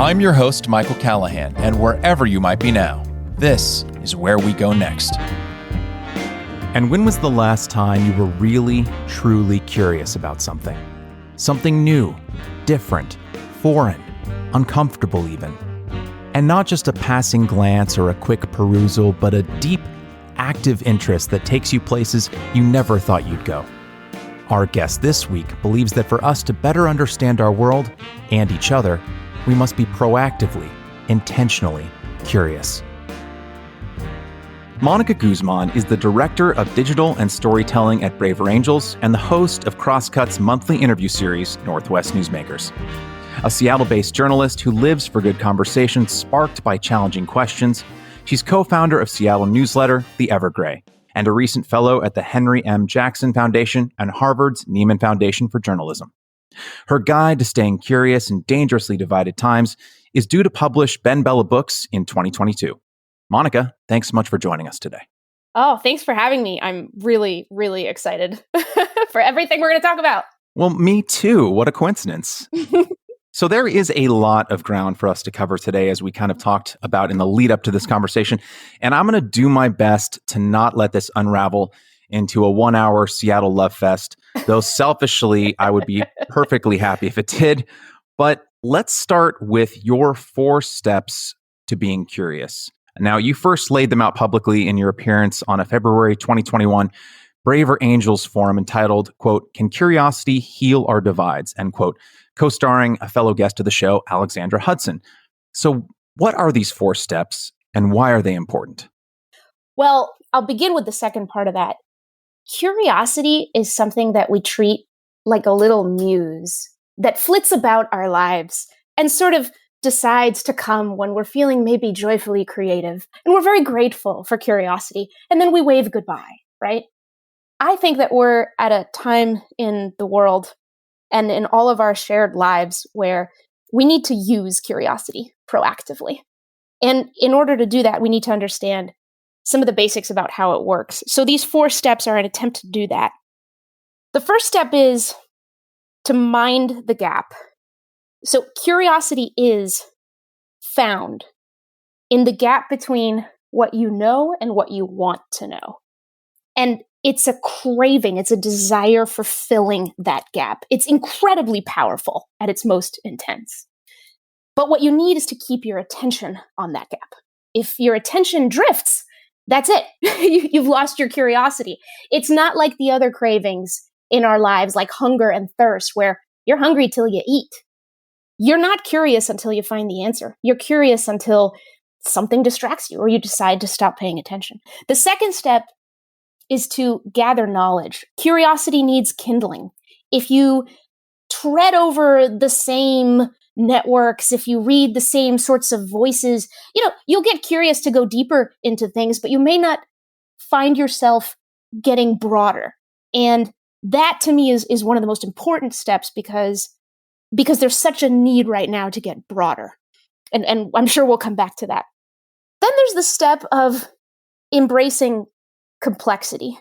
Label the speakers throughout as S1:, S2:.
S1: I'm your host, Michael Callahan, and wherever you might be now, this is where we go next. And when was the last time you were really, truly curious about something? Something new, different, foreign, uncomfortable even. And not just a passing glance or a quick perusal, but a deep, active interest that takes you places you never thought you'd go. Our guest this week believes that for us to better understand our world and each other, we must be proactively, intentionally curious. Mónica Guzmán is the Director of Digital and Storytelling at Braver Angels and the host of Crosscut's monthly interview series, Northwest Newsmakers. A Seattle-based journalist who lives for good conversation sparked by challenging questions, she's co-founder of Seattle newsletter, The Evergrey, and a recent fellow at the Henry M. Jackson Foundation and Harvard's Nieman Foundation for Journalism. Her guide to staying curious in dangerously divided times is due to publish Ben Bella Books in 2022. Mónica, thanks so much for joining us today.
S2: Oh, thanks for having me. I'm really, really excited for everything we're going to talk about.
S1: Well, me too. What a coincidence. So there is a lot of ground for us to cover today, as we kind of talked about in the lead up to this conversation. And I'm going to do my best to not let this unravel into a 1-hour Seattle love fest, though selfishly, I would be perfectly happy if it did. But let's start with your 4 steps to being curious. Now, you first laid them out publicly in your appearance on a February 2021 Braver Angels forum entitled, quote, "Can Curiosity Heal Our Divides?" End quote, co-starring a fellow guest of the show, Alexandra Hudson. So what are these 4 steps and why are they important?
S2: Well, I'll begin with the second part of that. Curiosity is something that we treat like a little muse that flits about our lives and sort of decides to come when we're feeling maybe joyfully creative. And we're very grateful for curiosity. And then we wave goodbye, right? I think that we're at a time in the world and in all of our shared lives where we need to use curiosity proactively. And in order to do that, we need to understand some of the basics about how it works. So these 4 steps are an attempt to do that. The first step is to mind the gap. So curiosity is found in the gap between what you know and what you want to know. And it's a craving, it's a desire for filling that gap. It's incredibly powerful at its most intense. But what you need is to keep your attention on that gap. If your attention drifts, that's it. You've lost your curiosity. It's not like the other cravings in our lives, like hunger and thirst, where you're hungry till you eat. You're not curious until you find the answer. You're curious until something distracts you or you decide to stop paying attention. The second step is to gather knowledge. Curiosity needs kindling. If you tread over the same networks, if you read the same sorts of voices, you'll get curious to go deeper into things, but you may not find yourself getting broader. And that to me is one of the most important steps because there's such a need right now to get broader. And I'm sure we'll come back to that. Then there's the step of embracing complexity.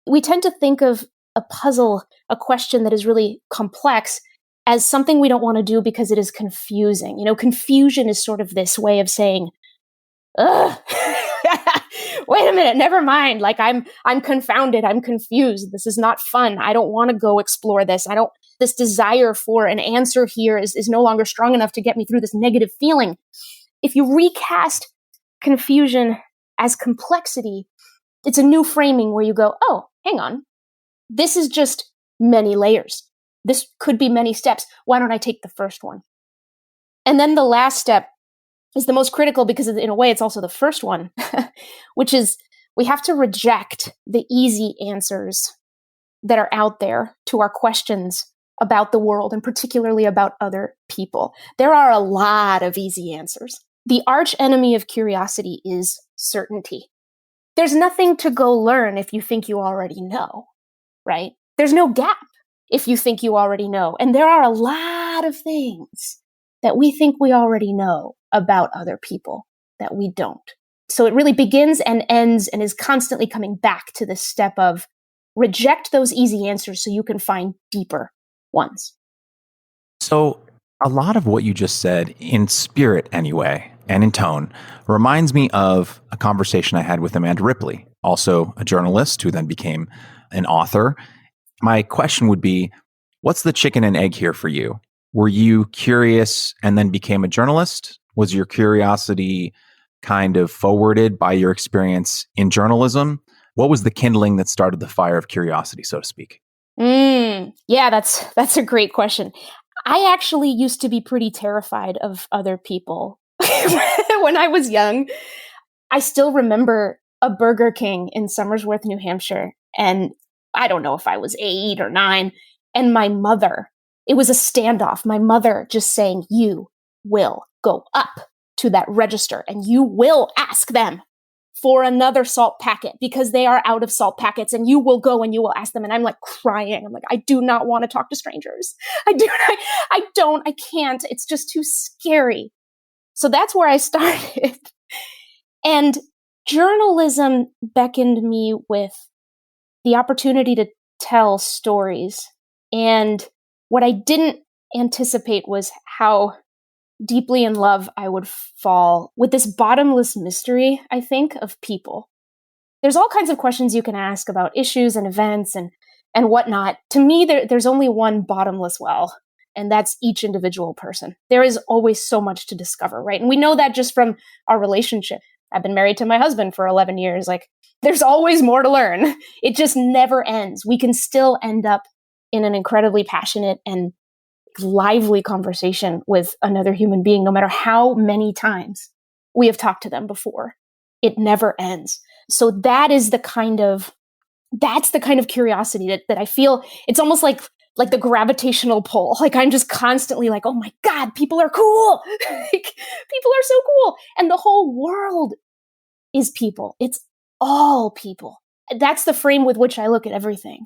S2: We tend to think of a puzzle, a question that is really complex, as something we don't want to do because it is confusing. Confusion is sort of this way of saying, ugh, wait a minute, never mind. Like I'm confounded, I'm confused. This is not fun. I don't want to go explore this. This desire for an answer here is no longer strong enough to get me through this negative feeling. If you recast confusion as complexity, it's a new framing where you go, oh, hang on. This is just many layers. This could be many steps. Why don't I take the first one? And then the last step is the most critical because in a way it's also the first one, which is we have to reject the easy answers that are out there to our questions about the world and particularly about other people. There are a lot of easy answers. The arch enemy of curiosity is certainty. There's nothing to go learn if you think you already know, right? There's no gap if you think you already know. And there are a lot of things that we think we already know about other people that we don't. So it really begins and ends and is constantly coming back to this step of reject those easy answers so you can find deeper ones.
S1: So A lot of what you just said, in spirit anyway, and in tone, reminds me of a conversation I had with Amanda Ripley, also a journalist who then became an author. My question would be, what's the chicken and egg here for you? Were you curious and then became a journalist? Was your curiosity kind of forwarded by your experience in journalism? What was the kindling that started the fire of curiosity, so to speak?
S2: Yeah, that's a great question. I actually used to be pretty terrified of other people when I was young. I still remember a Burger King in Somersworth, New Hampshire, and I don't know if I was 8 or 9, and my mother, it was a standoff. My mother just saying, "You will go up to that register and you will ask them for another salt packet because they are out of salt packets, and you will go and you will ask them." And I'm like crying. I'm like, I do not want to talk to strangers. I can't. It's just too scary. So that's where I started. And journalism beckoned me with the opportunity to tell stories. And what I didn't anticipate was how deeply in love I would fall with this bottomless mystery, I think, of people. There's all kinds of questions you can ask about issues and events and whatnot. To me, there's only one bottomless well, and that's each individual person. There is always so much to discover, right? And we know that just from our relationship. I've been married to my husband for 11 years. Like, there's always more to learn. It just never ends. We can still end up in an incredibly passionate and lively conversation with another human being, no matter how many times we have talked to them before. It never ends. So that's the kind of curiosity that I feel. It's almost like the gravitational pull. Like, I'm just constantly like, oh my God, people are cool. Like, people are so cool. And the whole world is people. It's all people. That's the frame with which I look at everything.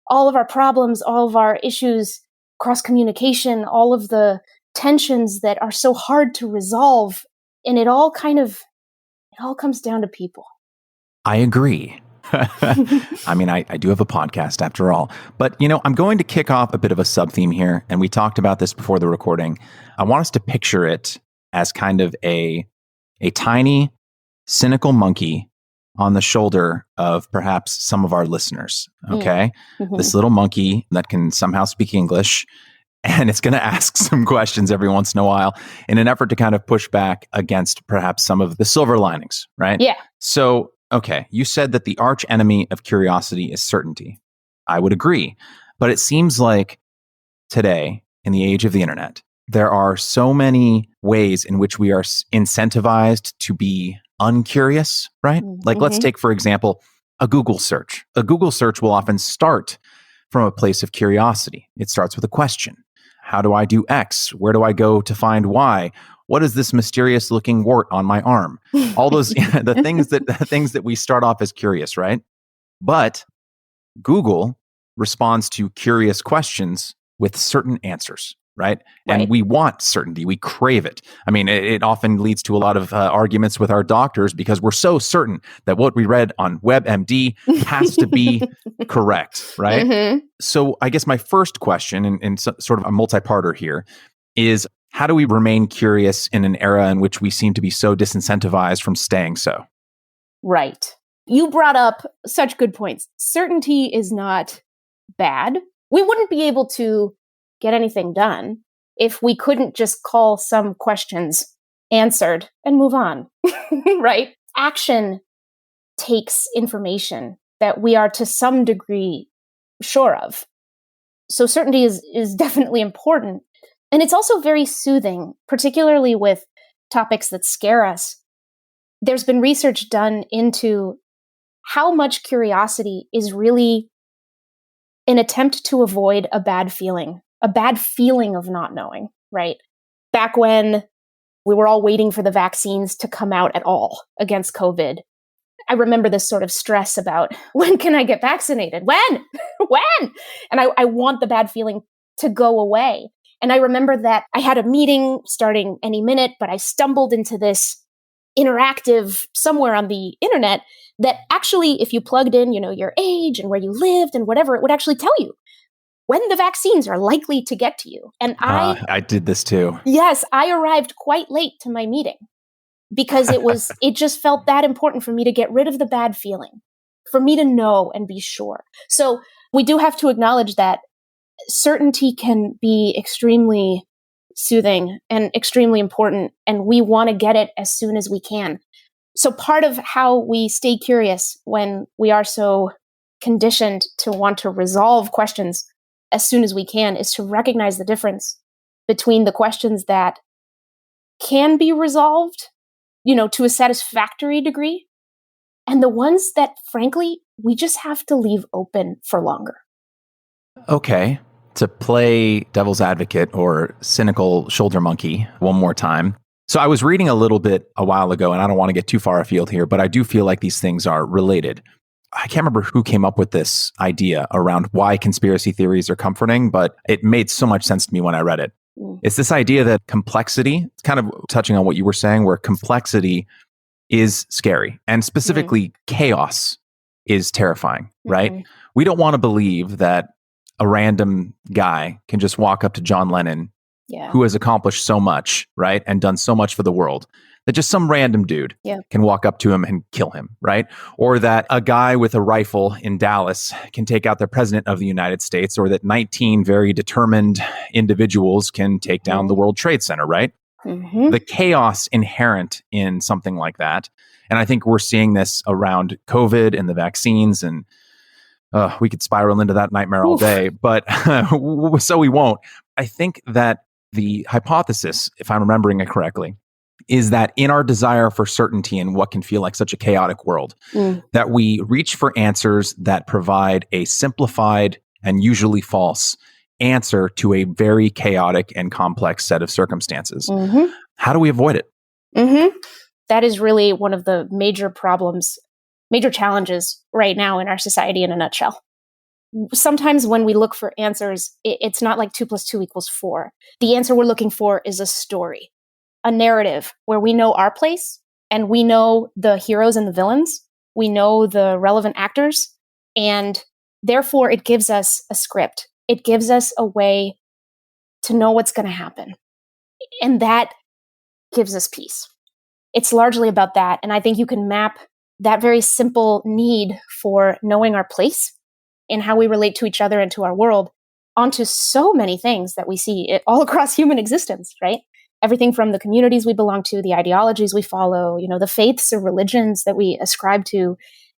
S2: All of our problems, all of our issues, cross communication, all of the tensions that are so hard to resolve. And it all comes down to people.
S1: I agree. I mean, I do have a podcast after all, but I'm going to kick off a bit of a sub theme here. And we talked about this before the recording. I want us to picture it as kind of a tiny, cynical monkey on the shoulder of perhaps some of our listeners. Okay.
S2: Mm-hmm.
S1: This little monkey that can somehow speak English, and it's going to ask some questions every once in a while in an effort to kind of push back against perhaps some of the silver linings, right?
S2: Yeah.
S1: So, okay, you said that the arch enemy of curiosity is certainty. I would agree. But it seems like today, in the age of the internet, there are so many ways in which we are incentivized to be uncurious, right?
S2: Mm-hmm.
S1: Like, let's take, for example, a Google search. A Google search will often start from a place of curiosity. It starts with a question. How do I do X? Where do I go to find Y? What is this mysterious looking wart on my arm? All those the things that we start off as curious, right? But Google responds to curious questions with certain answers, right? And we want certainty. We crave it. I mean, it often leads to a lot of arguments with our doctors because we're so certain that what we read on WebMD has to be correct, right?
S2: Mm-hmm.
S1: So I guess my first question, and sort of a multi-parter here, is how do we remain curious in an era in which we seem to be so disincentivized from staying so?
S2: Right. You brought up such good points. Certainty is not bad. We wouldn't be able to get anything done if we couldn't just call some questions answered and move on, right? Action takes information that we are to some degree sure of. So certainty is definitely important. And it's also very soothing, particularly with topics that scare us. There's been research done into how much curiosity is really an attempt to avoid a bad feeling of not knowing, right? Back when we were all waiting for the vaccines to come out at all against COVID, I remember this sort of stress about, when can I get vaccinated? When? When? And I want the bad feeling to go away. And I remember that I had a meeting starting any minute, but I stumbled into this interactive somewhere on the internet that actually, if you plugged in, your age and where you lived and whatever, it would actually tell you when the vaccines are likely to get to you. And
S1: I did this too.
S2: Yes, I arrived quite late to my meeting because it just felt that important for me to get rid of the bad feeling, for me to know and be sure. So we do have to acknowledge that certainty can be extremely soothing and extremely important, and we want to get it as soon as we can. So part of how we stay curious when we are so conditioned to want to resolve questions as soon as we can is to recognize the difference between the questions that can be resolved, to a satisfactory degree, and the ones that, frankly, we just have to leave open for longer.
S1: Okay. To play devil's advocate or cynical shoulder monkey one more time. So I was reading a little bit a while ago, and I don't want to get too far afield here, but I do feel like these things are related. I can't remember who came up with this idea around why conspiracy theories are comforting, but it made so much sense to me when I read it. It's this idea that complexity, it's kind of touching on what you were saying, where complexity is scary, and specifically chaos is terrifying, right? We don't want to believe that a random guy can just walk up to John Lennon, who has accomplished so much, right? And done so much for the world, that just some random dude can walk up to him and kill him, right? Or that a guy with a rifle in Dallas can take out the president of the United States, or that 19 very determined individuals can take down the World Trade Center, right? The chaos inherent in something like that. And I think we're seeing this around COVID and the vaccines, and we could spiral into that nightmare all day, but so we won't. I think that the hypothesis, if I'm remembering it correctly, is that in our desire for certainty in what can feel like such a chaotic world, that we reach for answers that provide a simplified and usually false answer to a very chaotic and complex set of circumstances. How do we avoid it?
S2: That is really one of the major problems, major challenges right now in our society in a nutshell. Sometimes when we look for answers, it's not like 2 + 2 = 4. The answer we're looking for is a story, a narrative where we know our place and we know the heroes and the villains. We know the relevant actors, and therefore it gives us a script. It gives us a way to know what's going to happen. And that gives us peace. It's largely about that. And I think you can map that very simple need for knowing our place in how we relate to each other and to our world onto so many things that we see all across human existence, right? Everything from the communities we belong to, the ideologies we follow, the faiths or religions that we ascribe to.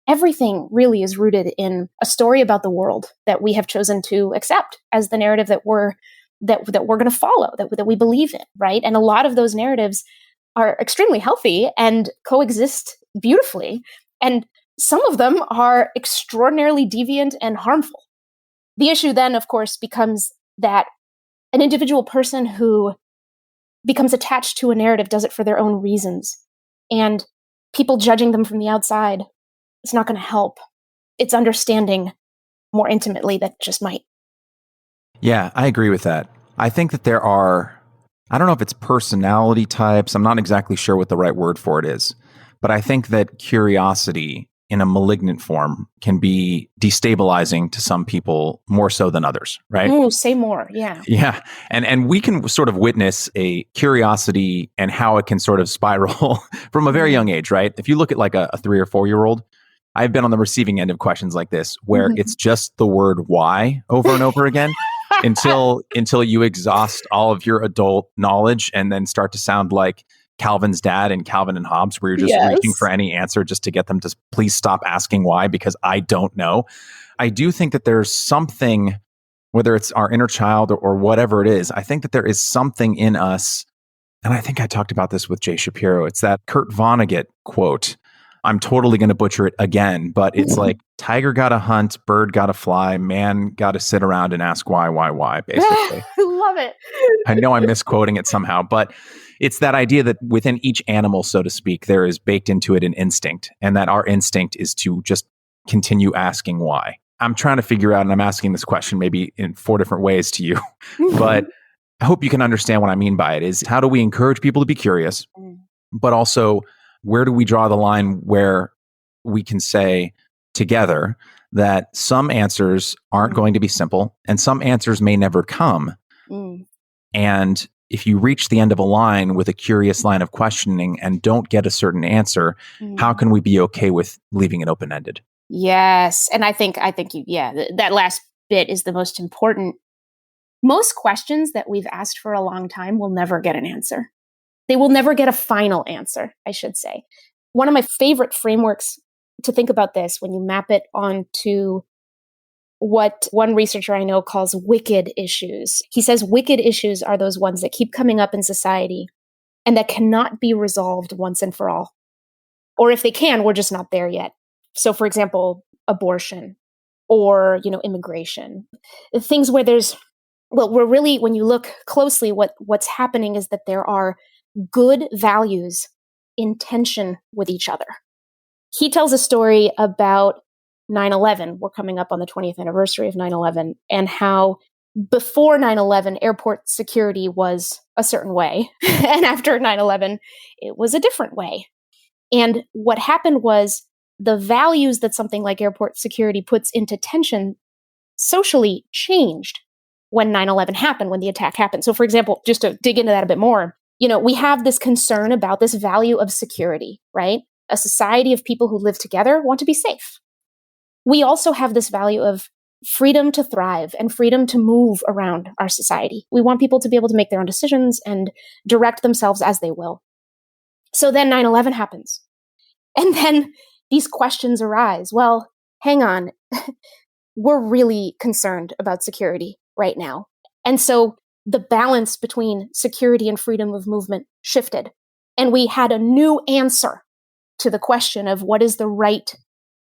S2: Everything really is rooted in a story about the world that we have chosen to accept as the narrative that we're going to follow, that we believe in, right? And a lot of those narratives are extremely healthy and coexist beautifully. And some of them are extraordinarily deviant and harmful. The issue then, of course, becomes that an individual person who becomes attached to a narrative does it for their own reasons. And people judging them from the outside, it's not going to help. It's understanding more intimately that just might.
S1: Yeah, I agree with that. I think that there are, I don't know if it's personality types. I'm not exactly sure what the right word for it is. But I think that curiosity in a malignant form can be destabilizing to some people more so than others, right?
S2: Ooh, say more. Yeah.
S1: Yeah. And we can sort of witness a curiosity and how it can sort of spiral from a very young age, right? If you look at like a 3 or 4 year old, I've been on the receiving end of questions like this where it's just the word why over and over again until you exhaust all of your adult knowledge and then start to sound like Calvin's dad and Calvin and Hobbes, where you're just reaching for any answer just to get them to please stop asking why, because I don't know. I do think that there's something, whether it's our inner child or whatever it is, I think that there is something in us. And I think I talked about this with Jay Shapiro. It's that Kurt Vonnegut quote. I'm totally going to butcher it again, but it's like tiger got to hunt, bird got to fly, man got to sit around and ask why, basically.
S2: Love it.
S1: I know I'm misquoting it somehow, but it's that idea that within each animal, so to speak, there is baked into it an instinct, and that our instinct is to just continue asking why. I'm trying to figure out, and I'm asking this question maybe in 4 different ways to you, but I hope you can understand what I mean by it is how do we encourage people to be curious, but also where do we draw the line where we can say together that some answers aren't going to be simple and some answers may never come.
S2: Mm.
S1: And if you reach the end of a line with a curious line of questioning and don't get a certain answer, how can we be okay with leaving it open-ended?
S2: Yes. And I think that last bit is the most important. Most questions that we've asked for a long time will never get an answer. They will never get a final answer, I should say. One of my favorite frameworks to think about this, when you map it onto what one researcher I know calls wicked issues. He says wicked issues are those ones that keep coming up in society and that cannot be resolved once and for all. Or if they can, we're just not there yet. So for example, abortion or, immigration. Things where when you look closely, what's happening is that there are good values in tension with each other. He tells a story about 9/11. We're coming up on the 20th anniversary of 9/11, and how before 9/11, airport security was a certain way. And after 9/11, it was a different way. And what happened was the values that something like airport security puts into tension socially changed when 9/11 happened, when the attack happened. So for example, just to dig into that a bit more, we have this concern about this value of security, right? A society of people who live together want to be safe. We also have this value of freedom to thrive and freedom to move around our society. We want people to be able to make their own decisions and direct themselves as they will. So then 9/11 happens. And then these questions arise. Well, hang on. We're really concerned about security right now. And so the balance between security and freedom of movement shifted. And we had a new answer to the question of what is the right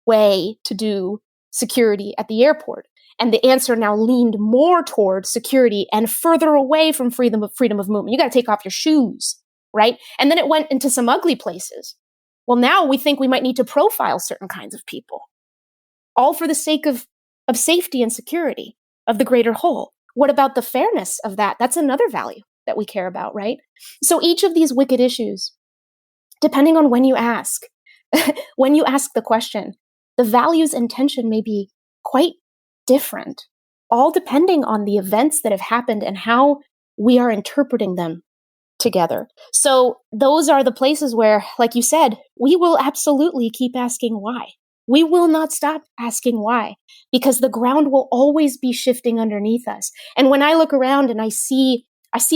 S2: way to do security at the airport. And the answer now leaned more toward security and further away from freedom of movement. You got to take off your shoes, right? And then it went into some ugly places. Well, now we think we might need to profile certain kinds of people, all for the sake of safety and security of the greater whole. What about the fairness of that? That's another value that we care about, right? So each of these wicked issues, depending on when you ask the question, the values and tension may be quite different, all depending on the events that have happened and how we are interpreting them together. So those are the places where, like you said, we will absolutely keep asking why. We will not stop asking why, because the ground will always be shifting underneath us. And when I look around and I see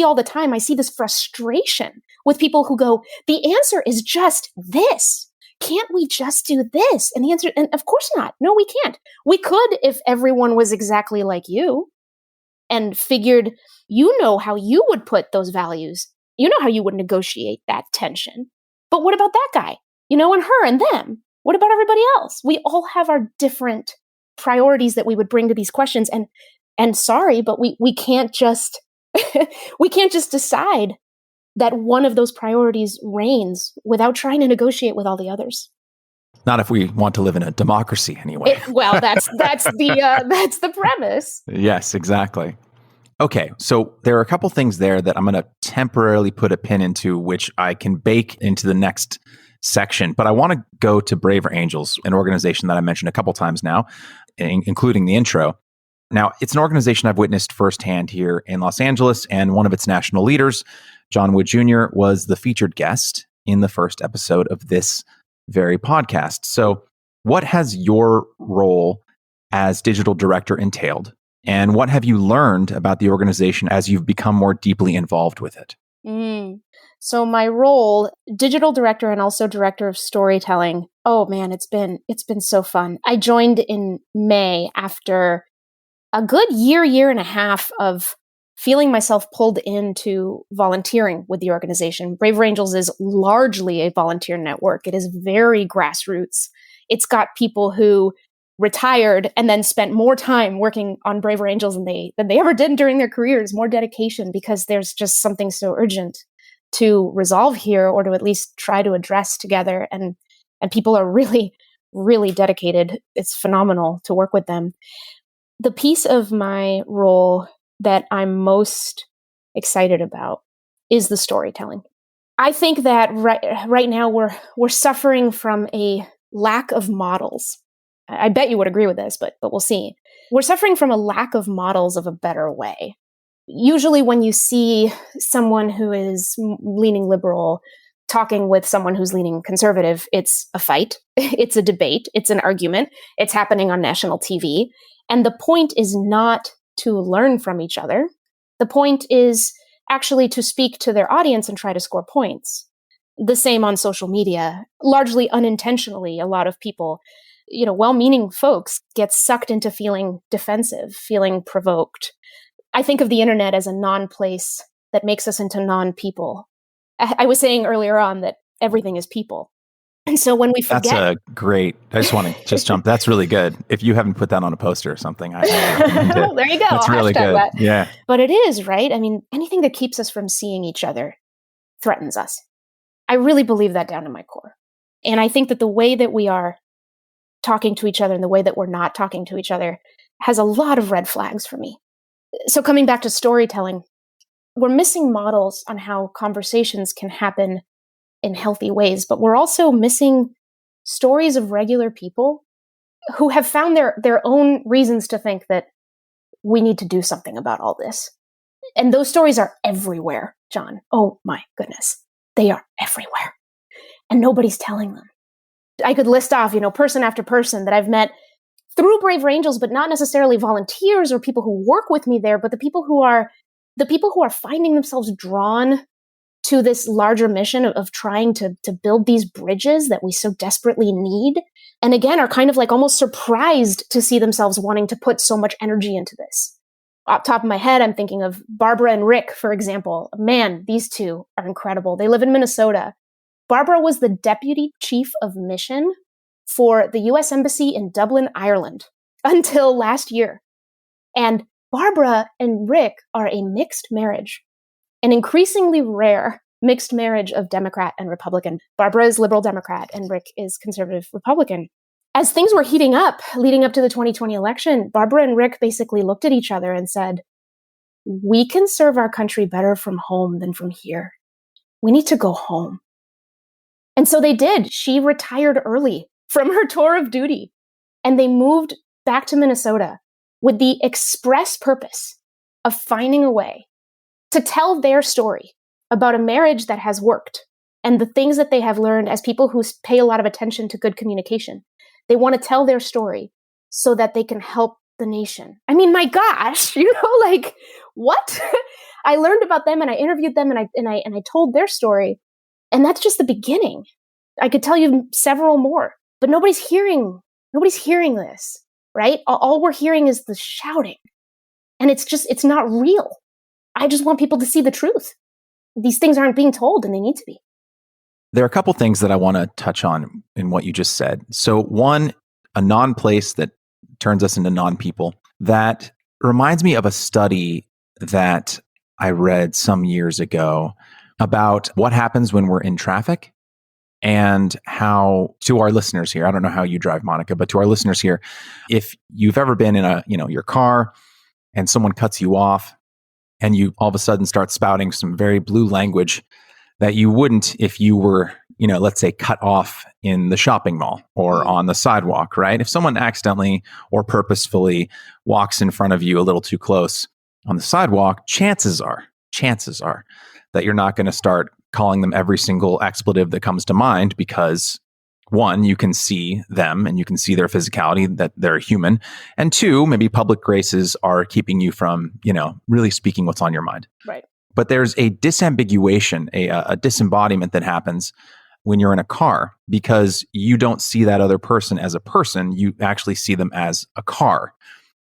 S2: all the time, I see this frustration with people who go, the answer is just this. Can't we just do this? And the answer, and of course not. No, we can't. We could if everyone was exactly like you and figured, how you would put those values. How you would negotiate that tension. But what about that guy? And her and them? What about everybody else? We all have our different priorities that we would bring to these questions. And sorry, but we can't just we can't just decide that one of those priorities reigns without trying to negotiate with all the others.
S1: Not if we want to live in a democracy, anyway.
S2: That's the premise.
S1: Yes, exactly. Okay, so there are a couple things there that I'm going to temporarily put a pin into, which I can bake into the next section. But I want to go to Braver Angels, an organization that I mentioned a couple times now, including the intro. Now, it's an organization I've witnessed firsthand here in Los Angeles, and one of its national leaders, John Wood Jr., was the featured guest in the first episode of this very podcast. So what has your role as digital director entailed? And what have you learned about the organization as you've become more deeply involved with it?
S2: So my role, digital director and also director of storytelling. Oh man, it's been so fun. I joined in May after a good year and a half of feeling myself pulled into volunteering with the organization. Braver Angels is largely a volunteer network. It is very grassroots. It's got people who retired and then spent more time working on Braver Angels than they ever did during their careers, more dedication, because there's just something so urgent to resolve here, or to at least try to address together. And people are really, really dedicated. It's phenomenal to work with them. The piece of my role that I'm most excited about is the storytelling. I think that right now we're suffering from a lack of models I bet you would agree with this, but we'll see. We're suffering from a lack of models of a better way. Usually when you see someone who is leaning liberal talking with someone who's leaning conservative, it's a fight, it's a debate, it's an argument, it's happening on national TV. And the point is not to learn from each other. The point is actually to speak to their audience and try to score points. The same on social media, largely unintentionally. A lot of people, well-meaning folks get sucked into feeling defensive, feeling provoked. I think of the internet as a non-place that makes us into non-people. I was saying earlier on that everything is people. And so when we forget...
S1: That's a great... I just want to jump. That's really good. If you haven't put that on a poster or something, I recommend it.
S2: There you go.
S1: That's really good.
S2: That.
S1: Yeah.
S2: But it is, right? I mean, anything that keeps us from seeing each other threatens us. I really believe that down to my core. And I think that the way that we are talking to each other and the way that we're not talking to each other has a lot of red flags for me. So coming back to storytelling, we're missing models on how conversations can happen in healthy ways, but we're also missing stories of regular people who have found their own reasons to think that we need to do something about all this. And those stories are everywhere, John. Oh my goodness. They are everywhere. And nobody's telling them. I could list off, person after person that I've met through Braver Angels, but not necessarily volunteers or people who work with me there, but the people who are finding themselves drawn to this larger mission of trying to build these bridges that we so desperately need. And again, are kind of like almost surprised to see themselves wanting to put so much energy into this. Off the top of my head, I'm thinking of Barbara and Rick, for example. Man, these two are incredible. They live in Minnesota. Barbara was the deputy chief of mission for the U.S. Embassy in Dublin, Ireland, until last year. And Barbara and Rick are a mixed marriage, an increasingly rare mixed marriage of Democrat and Republican. Barbara is liberal Democrat and Rick is conservative Republican. As things were heating up, leading up to the 2020 election, Barbara and Rick basically looked at each other and said, we can serve our country better from home than from here. We need to go home. And so they did. She retired early from her tour of duty, and they moved back to Minnesota with the express purpose of finding a way to tell their story about a marriage that has worked and the things that they have learned as people who pay a lot of attention to good communication. They want to tell their story so that they can help the nation. I mean, my gosh, what? I learned about them and I interviewed them and I told their story. And that's just the beginning. I could tell you several more, but nobody's hearing this, right? All we're hearing is the shouting. And it's not real. I just want people to see the truth. These things aren't being told and they need to be.
S1: There are a couple things that I want to touch on in what you just said. So one, a non-place that turns us into non-people. That reminds me of a study that I read some years ago about what happens when we're in traffic and how, to our listeners here, I don't know how you drive, Monica, but to our listeners here, if you've ever been in your car and someone cuts you off and you all of a sudden start spouting some very blue language that you wouldn't if you were, let's say cut off in the shopping mall or on the sidewalk, right? If someone accidentally or purposefully walks in front of you a little too close on the sidewalk, chances are that you're not going to start calling them every single expletive that comes to mind because, one, you can see them and you can see their physicality, that they're human. And two, maybe public graces are keeping you from, really speaking what's on your mind.
S2: Right.
S1: But there's a disambiguation, a disembodiment that happens when you're in a car because you don't see that other person as a person. You actually see them as a car.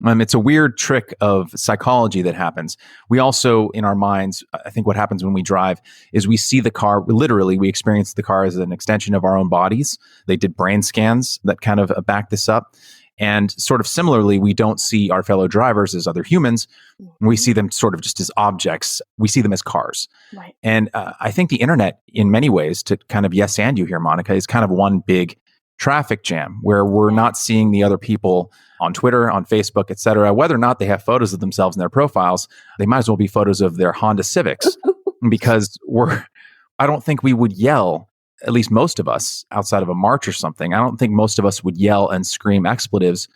S1: It's a weird trick of psychology that happens. We also, in our minds, I think what happens when we drive is we see the car, literally, we experience the car as an extension of our own bodies. They did brain scans that kind of back this up. And sort of similarly, we don't see our fellow drivers as other humans. We see them sort of just as objects. We see them as cars.
S2: Right.
S1: And I think the internet, in many ways, to kind of yes and you here, Monica, is kind of one big traffic jam where we're not seeing the other people on Twitter, on Facebook, et cetera. Whether or not they have photos of themselves in their profiles, they might as well be photos of their Honda Civics because I don't think we would yell at least most of us, outside of a march or something, I don't think most of us would yell and scream expletives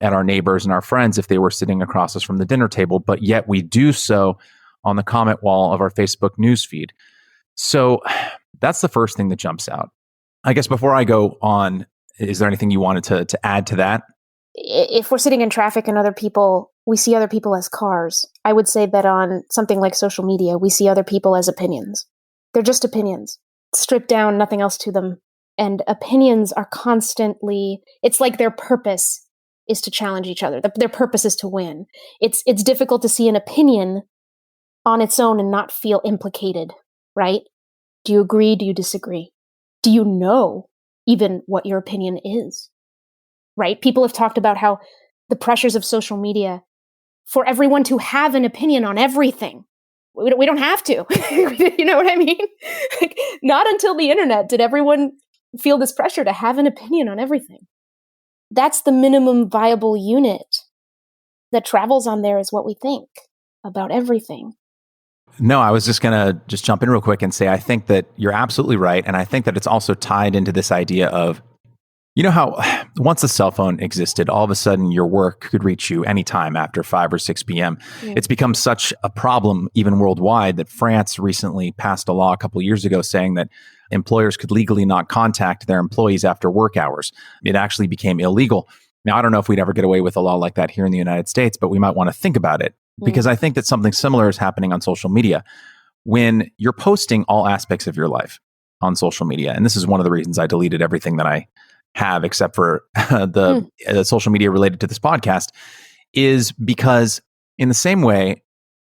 S1: at our neighbors and our friends if they were sitting across us from the dinner table, but yet we do so on the comment wall of our Facebook newsfeed. So that's the first thing that jumps out. I guess before I go on, is there anything you wanted to add to that?
S2: If we're sitting in traffic and we see other people as cars, I would say that on something like social media, we see other people as opinions. They're just opinions, stripped down, nothing else to them. And opinions are constantly, it's like their purpose is to challenge each other. Their purpose is to win. It's difficult to see an opinion on its own and not feel implicated, right? Do you agree? Do you disagree? Do you know even what your opinion is? Right? People have talked about how the pressures of social media for everyone to have an opinion on everything. We don't have to. You know what I mean? Like, not until the internet did everyone feel this pressure to have an opinion on everything. That's the minimum viable unit that travels on there, is what we think about everything.
S1: No, I was just going to just jump in real quick and say, I think that you're absolutely right. And I think that it's also tied into this idea of, you know how once the cell phone existed, all of a sudden your work could reach you anytime after 5 or 6 p.m. It's become such a problem, even worldwide, that France recently passed a law a couple of years ago saying that employers could legally not contact their employees after work hours. It actually became illegal. Now, I don't know if we'd ever get away with a law like that here in the United States, but we might want to think about it, because I think that something similar is happening on social media. When you're posting all aspects of your life on social media, and this is one of the reasons I deleted everything that I have except for the social media related to this podcast, is because in the same way,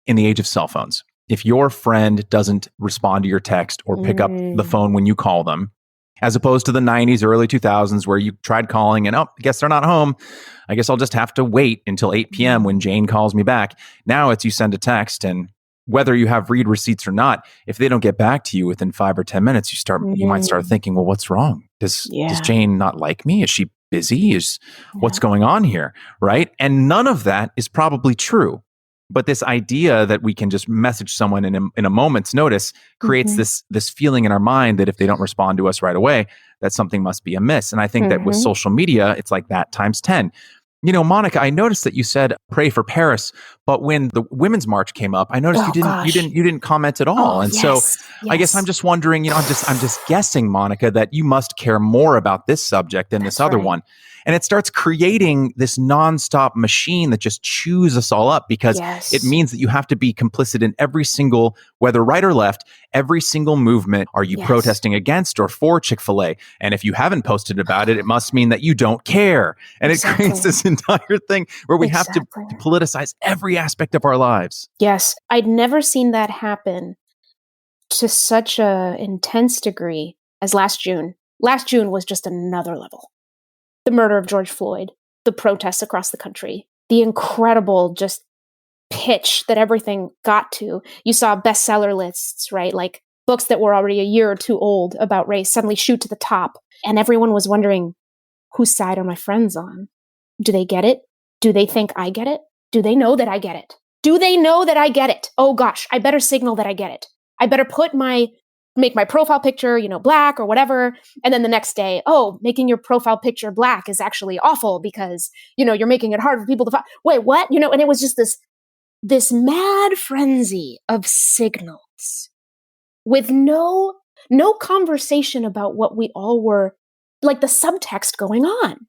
S1: in the age of cell phones, if your friend doesn't respond to your text or pick up the phone when you call them, as opposed to the 90s, early 2000s, where you tried calling and, I guess they're not home. I guess I'll just have to wait until 8 p.m. when Jane calls me back. Now it's you send a text, and whether you have read receipts or not, if they don't get back to you within 5 or 10 minutes, you might start thinking, well, what's wrong? Does Jane not like me? Is she busy? What's going on here? Right? And none of that is probably true. But this idea that we can just message someone in a moment's notice creates this feeling in our mind that if they don't respond to us right away, that something must be amiss. And I think that with social media, it's like that times 10. You know, Monica, I noticed that you said pray for Paris, but when the Women's March came up, I noticed you didn't comment at all. I guess I'm just wondering, I'm just guessing, Monica, that you must care more about this subject than this other one. And it starts creating this nonstop machine that just chews us all up, because it means that you have to be complicit in every single, whether right or left, every single movement. Are you protesting against or for Chick-fil-A? And if you haven't posted about it, it must mean that you don't care. And it creates this entire thing where we have to politicize every aspect of our lives.
S2: Yes. I'd never seen that happen to such an intense degree as last June. Last June was just another level. The murder of George Floyd, the protests across the country, the incredible just pitch that everything got to. You saw bestseller lists, right? Like books that were already a year or two old about race suddenly shoot to the top. And everyone was wondering, whose side are my friends on? Do they get it? Do they think I get it? Do they know that I get it? Do they know that I get it? Oh gosh, I better signal that I get it. I better make my profile picture, black or whatever. And then the next day, making your profile picture black is actually awful because, you're making it hard for people to find. Wait, what? And it was just this mad frenzy of signals with no conversation about what we all were, like the subtext going on.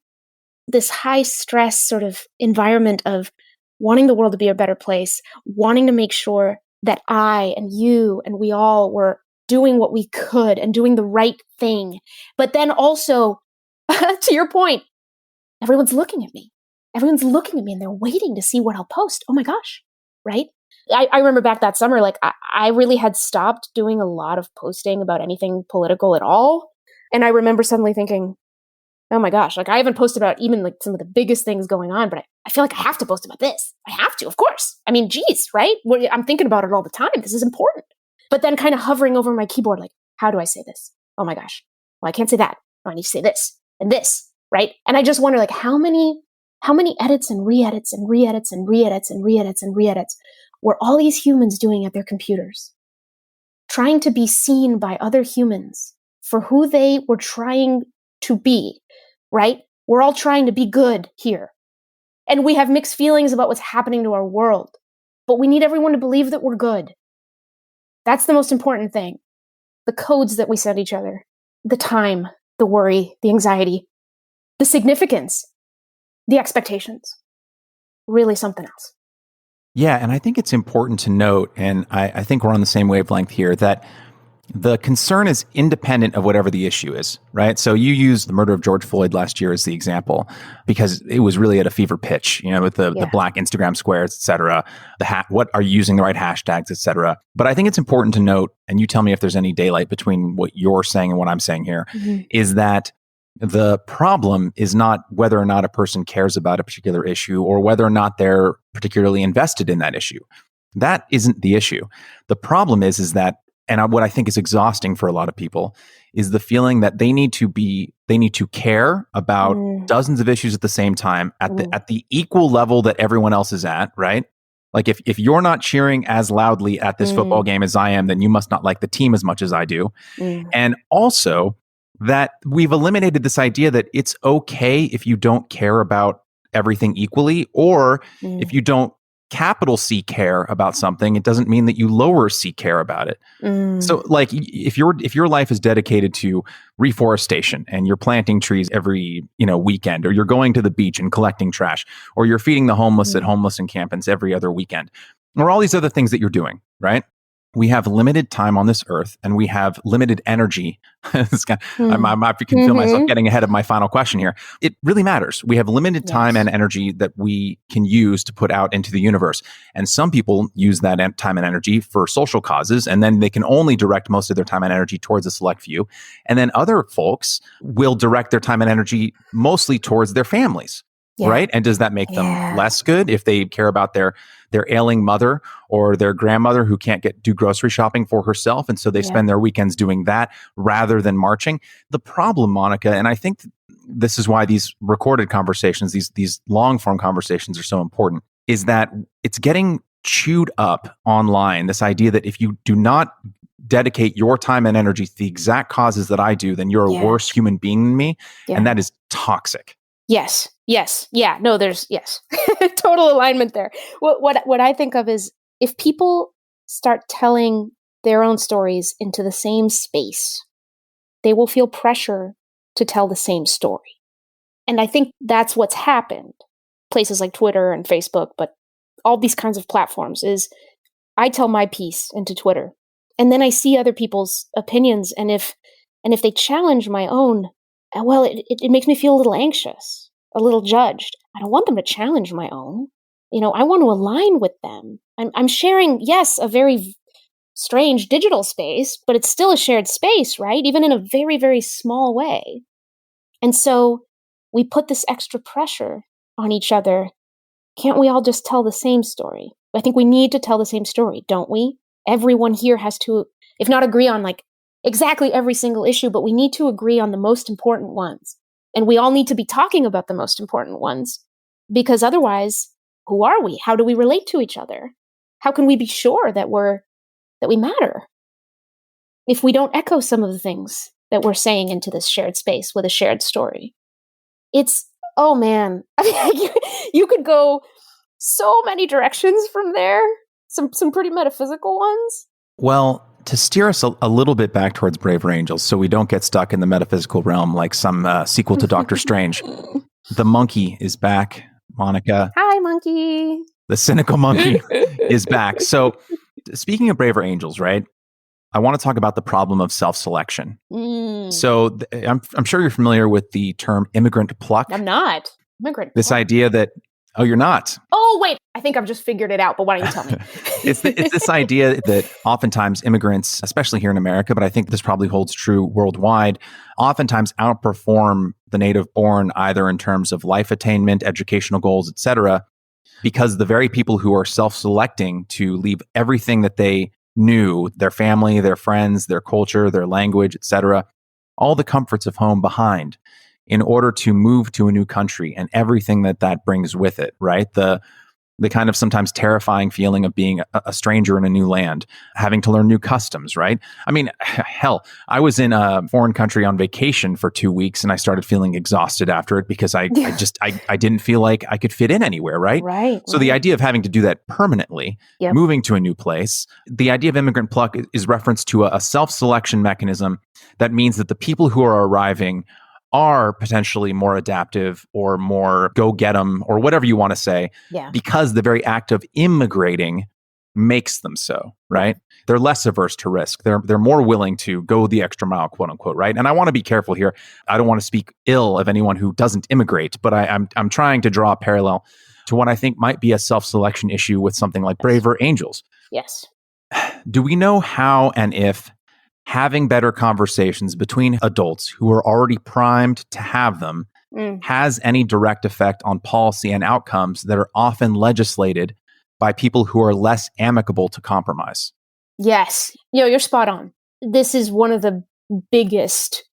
S2: This high stress sort of environment of wanting the world to be a better place, wanting to make sure that I and you and we all were doing what we could and doing the right thing. But then also, to your point, everyone's looking at me. Everyone's looking at me and they're waiting to see what I'll post. Oh my gosh, right? I remember back that summer, like I really had stopped doing a lot of posting about anything political at all. And I remember suddenly thinking, oh my gosh, like I haven't posted about even like some of the biggest things going on, but I feel like I have to post about this. I have to, of course. I mean, geez, right? I'm thinking about it all the time. This is important. But then kind of hovering over my keyboard, like, how do I say this? Oh my gosh. Well, I can't say that. Oh, I need to say this and this, right? And I just wonder, like, how many edits and re-edits and re-edits and re-edits and re-edits and re-edits were all these humans doing at their computers, trying to be seen by other humans for who they were trying to be, right? We're all trying to be good here. And we have mixed feelings about what's happening to our world. But we need everyone to believe that we're good. That's the most important thing. The codes that we send each other, the time, the worry, the anxiety, the significance, the expectations. Really something else.
S1: Yeah, and I think it's important to note, and I think we're on the same wavelength here, that the concern is independent of whatever the issue is, right? So you used the murder of George Floyd last year as the example because it was really at a fever pitch, with the black Instagram squares, et cetera, what are you using the right hashtags, et cetera. But I think it's important to note, and you tell me if there's any daylight between what you're saying and what I'm saying here, is that the problem is not whether or not a person cares about a particular issue or whether or not they're particularly invested in that issue. That isn't the issue. The problem is that, and what I think is exhausting for a lot of people, is the feeling that they need to care about dozens of issues at the same time at the equal level that everyone else is at, right? Like if you're not cheering as loudly at this football game as I am, then you must not like the team as much as I do. And also that we've eliminated this idea that it's okay if you don't care about everything equally, or if you don't capital C care about something, it doesn't mean that you lower C care about it. So like if your life is dedicated to reforestation and you're planting trees every, weekend, or you're going to the beach and collecting trash, or you're feeding the homeless at homeless encampments every other weekend, or all these other things that you're doing, right? We have limited time on this earth and we have limited energy. I can feel myself getting ahead of my final question here. It really matters. We have limited time and energy that we can use to put out into the universe. And some people use that time and energy for social causes, and then they can only direct most of their time and energy towards a select few. And then other folks will direct their time and energy mostly towards their families. Right? And does that make them less good if they care about their ailing mother or their grandmother who can't do grocery shopping for herself? And so they spend their weekends doing that rather than marching. The problem, Monica, and I think this is why these recorded conversations, these long form conversations are so important, is that it's getting chewed up online. This idea that if you do not dedicate your time and energy to the exact causes that I do, then you're a worse human being than me. And that is toxic.
S2: Yes. Yeah. No, there's total alignment there. What I think of is if people start telling their own stories into the same space, they will feel pressure to tell the same story. And I think that's what's happened. Places like Twitter and Facebook, but all these kinds of platforms is I tell my piece into Twitter and then I see other people's opinions. And if they challenge my own, well, it makes me feel a little anxious, a little judged. I don't want them to challenge my own. I want to align with them. I'm sharing, yes, a very strange digital space, but it's still a shared space, right? Even in a very, very small way. And so we put this extra pressure on each other. Can't we all just tell the same story? I think we need to tell the same story, don't we? Everyone here has to, if not agree on exactly every single issue, but we need to agree on the most important ones. And we all need to be talking about the most important ones, because otherwise, who are we? How do we relate to each other? How can we be sure that we matter if we don't echo some of the things that we're saying into this shared space with a shared story? It's, oh man, I mean, you could go so many directions from there, some pretty metaphysical ones.
S1: Well, to steer us a little bit back towards Braver Angels so we don't get stuck in the metaphysical realm like some sequel to Doctor Strange, the monkey is back, Monica.
S2: Hi, monkey.
S1: The cynical monkey is back. So speaking of Braver Angels, right, I want to talk about the problem of self-selection. So I'm sure you're familiar with the term immigrant pluck.
S2: I'm not. Immigrant
S1: This
S2: pluck.
S1: idea that, oh, you're not.
S2: Oh, wait. I think I've just figured it out, but why don't you tell me?
S1: It's this idea that oftentimes immigrants, especially here in America, but I think this probably holds true worldwide, oftentimes outperform the native born either in terms of life attainment, educational goals, et cetera, because the very people who are self-selecting to leave everything that they knew, their family, their friends, their culture, their language, et cetera, all the comforts of home behind in order to move to a new country and everything that brings with it, right? The the kind of sometimes terrifying feeling of being a stranger in a new land, having to learn new customs, right? I mean, hell, I was in a foreign country on vacation for 2 weeks and I started feeling exhausted after it because I didn't feel like I could fit in anywhere, right?
S2: Right.
S1: So the idea of having to do that permanently,
S2: Yep.
S1: moving to a new place, the idea of immigrant pluck is reference to a self-selection mechanism that means that the people who are arriving are potentially more adaptive or more go get 'em or whatever you want to say, because the very act of immigrating makes them so, right? They're less averse to risk. They're more willing to go the extra mile, quote unquote, right? And I want to be careful here. I don't want to speak ill of anyone who doesn't immigrate, but I'm trying to draw a parallel to what I think might be a self-selection issue with something like Braver Angels.
S2: Yes.
S1: Do we know how and if having better conversations between adults who are already primed to have them has any direct effect on policy and outcomes that are often legislated by people who are less amicable to compromise?
S2: Yes. You're spot on. This is one of the biggest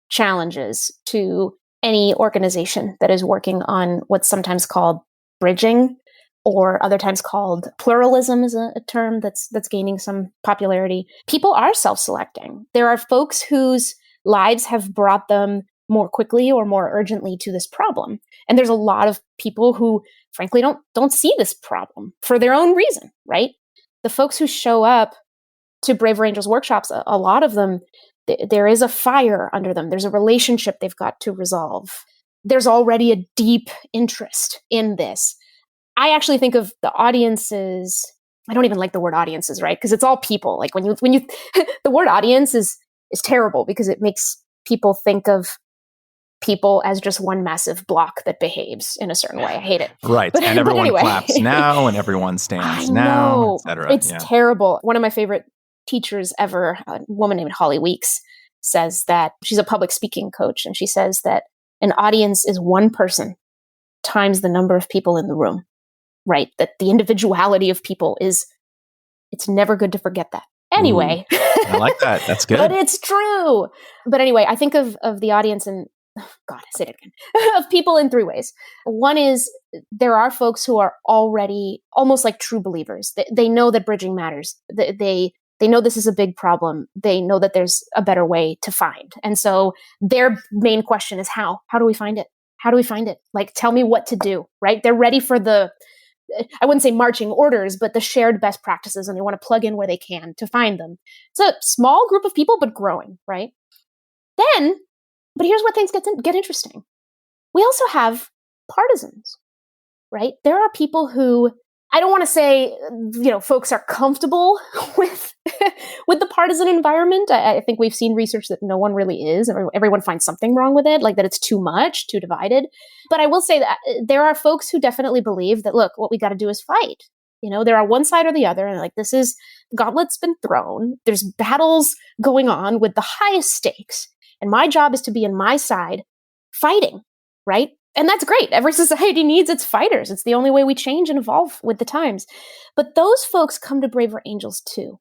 S2: challenges to any organization that is working on what's sometimes called bridging, or other times called pluralism is a term that's gaining some popularity. People are self-selecting. There are folks whose lives have brought them more quickly or more urgently to this problem. And there's a lot of people who, frankly, don't see this problem for their own reason, right? The folks who show up to Braver Angels workshops, a lot of them, there is a fire under them. There's a relationship they've got to resolve. There's already a deep interest in this. I actually think of the audiences. I don't even like the word audiences, right? Because it's all people. Like when you the word audience is terrible because it makes people think of people as just one massive block that behaves in a certain way. I hate it.
S1: Right. And everyone claps now and everyone stands now, etc.
S2: It's terrible. One of my favorite teachers ever, a woman named Holly Weeks, says that she's a public speaking coach. And she says that an audience is one person times the number of people in the room. Right. That the individuality of people it's never good to forget that. Anyway.
S1: I like that. That's good.
S2: But it's true. But anyway, I think of the audience and, God, I said it again, of people in three ways. One is there are folks who are already almost like true believers. They know that bridging matters. They know this is a big problem. They know that there's a better way to find. And so their main question is how? How do we find it? How do we find it? Like, tell me what to do, right? They're ready for I wouldn't say marching orders, but the shared best practices, and they want to plug in where they can to find them. It's a small group of people, but growing, right? But here's where things get interesting. We also have partisans, right? There are people who, I don't want to say, folks are comfortable with the partisan environment. I think we've seen research that no one really is. Everyone finds something wrong with it, like that it's too much, too divided. But I will say that there are folks who definitely believe that, look, what we got to do is fight. There are one side or the other, and like this is, the gauntlet's been thrown. There's battles going on with the highest stakes. And my job is to be in my side fighting, right? And that's great. Every society needs its fighters. It's the only way we change and evolve with the times. But those folks come to Braver Angels too.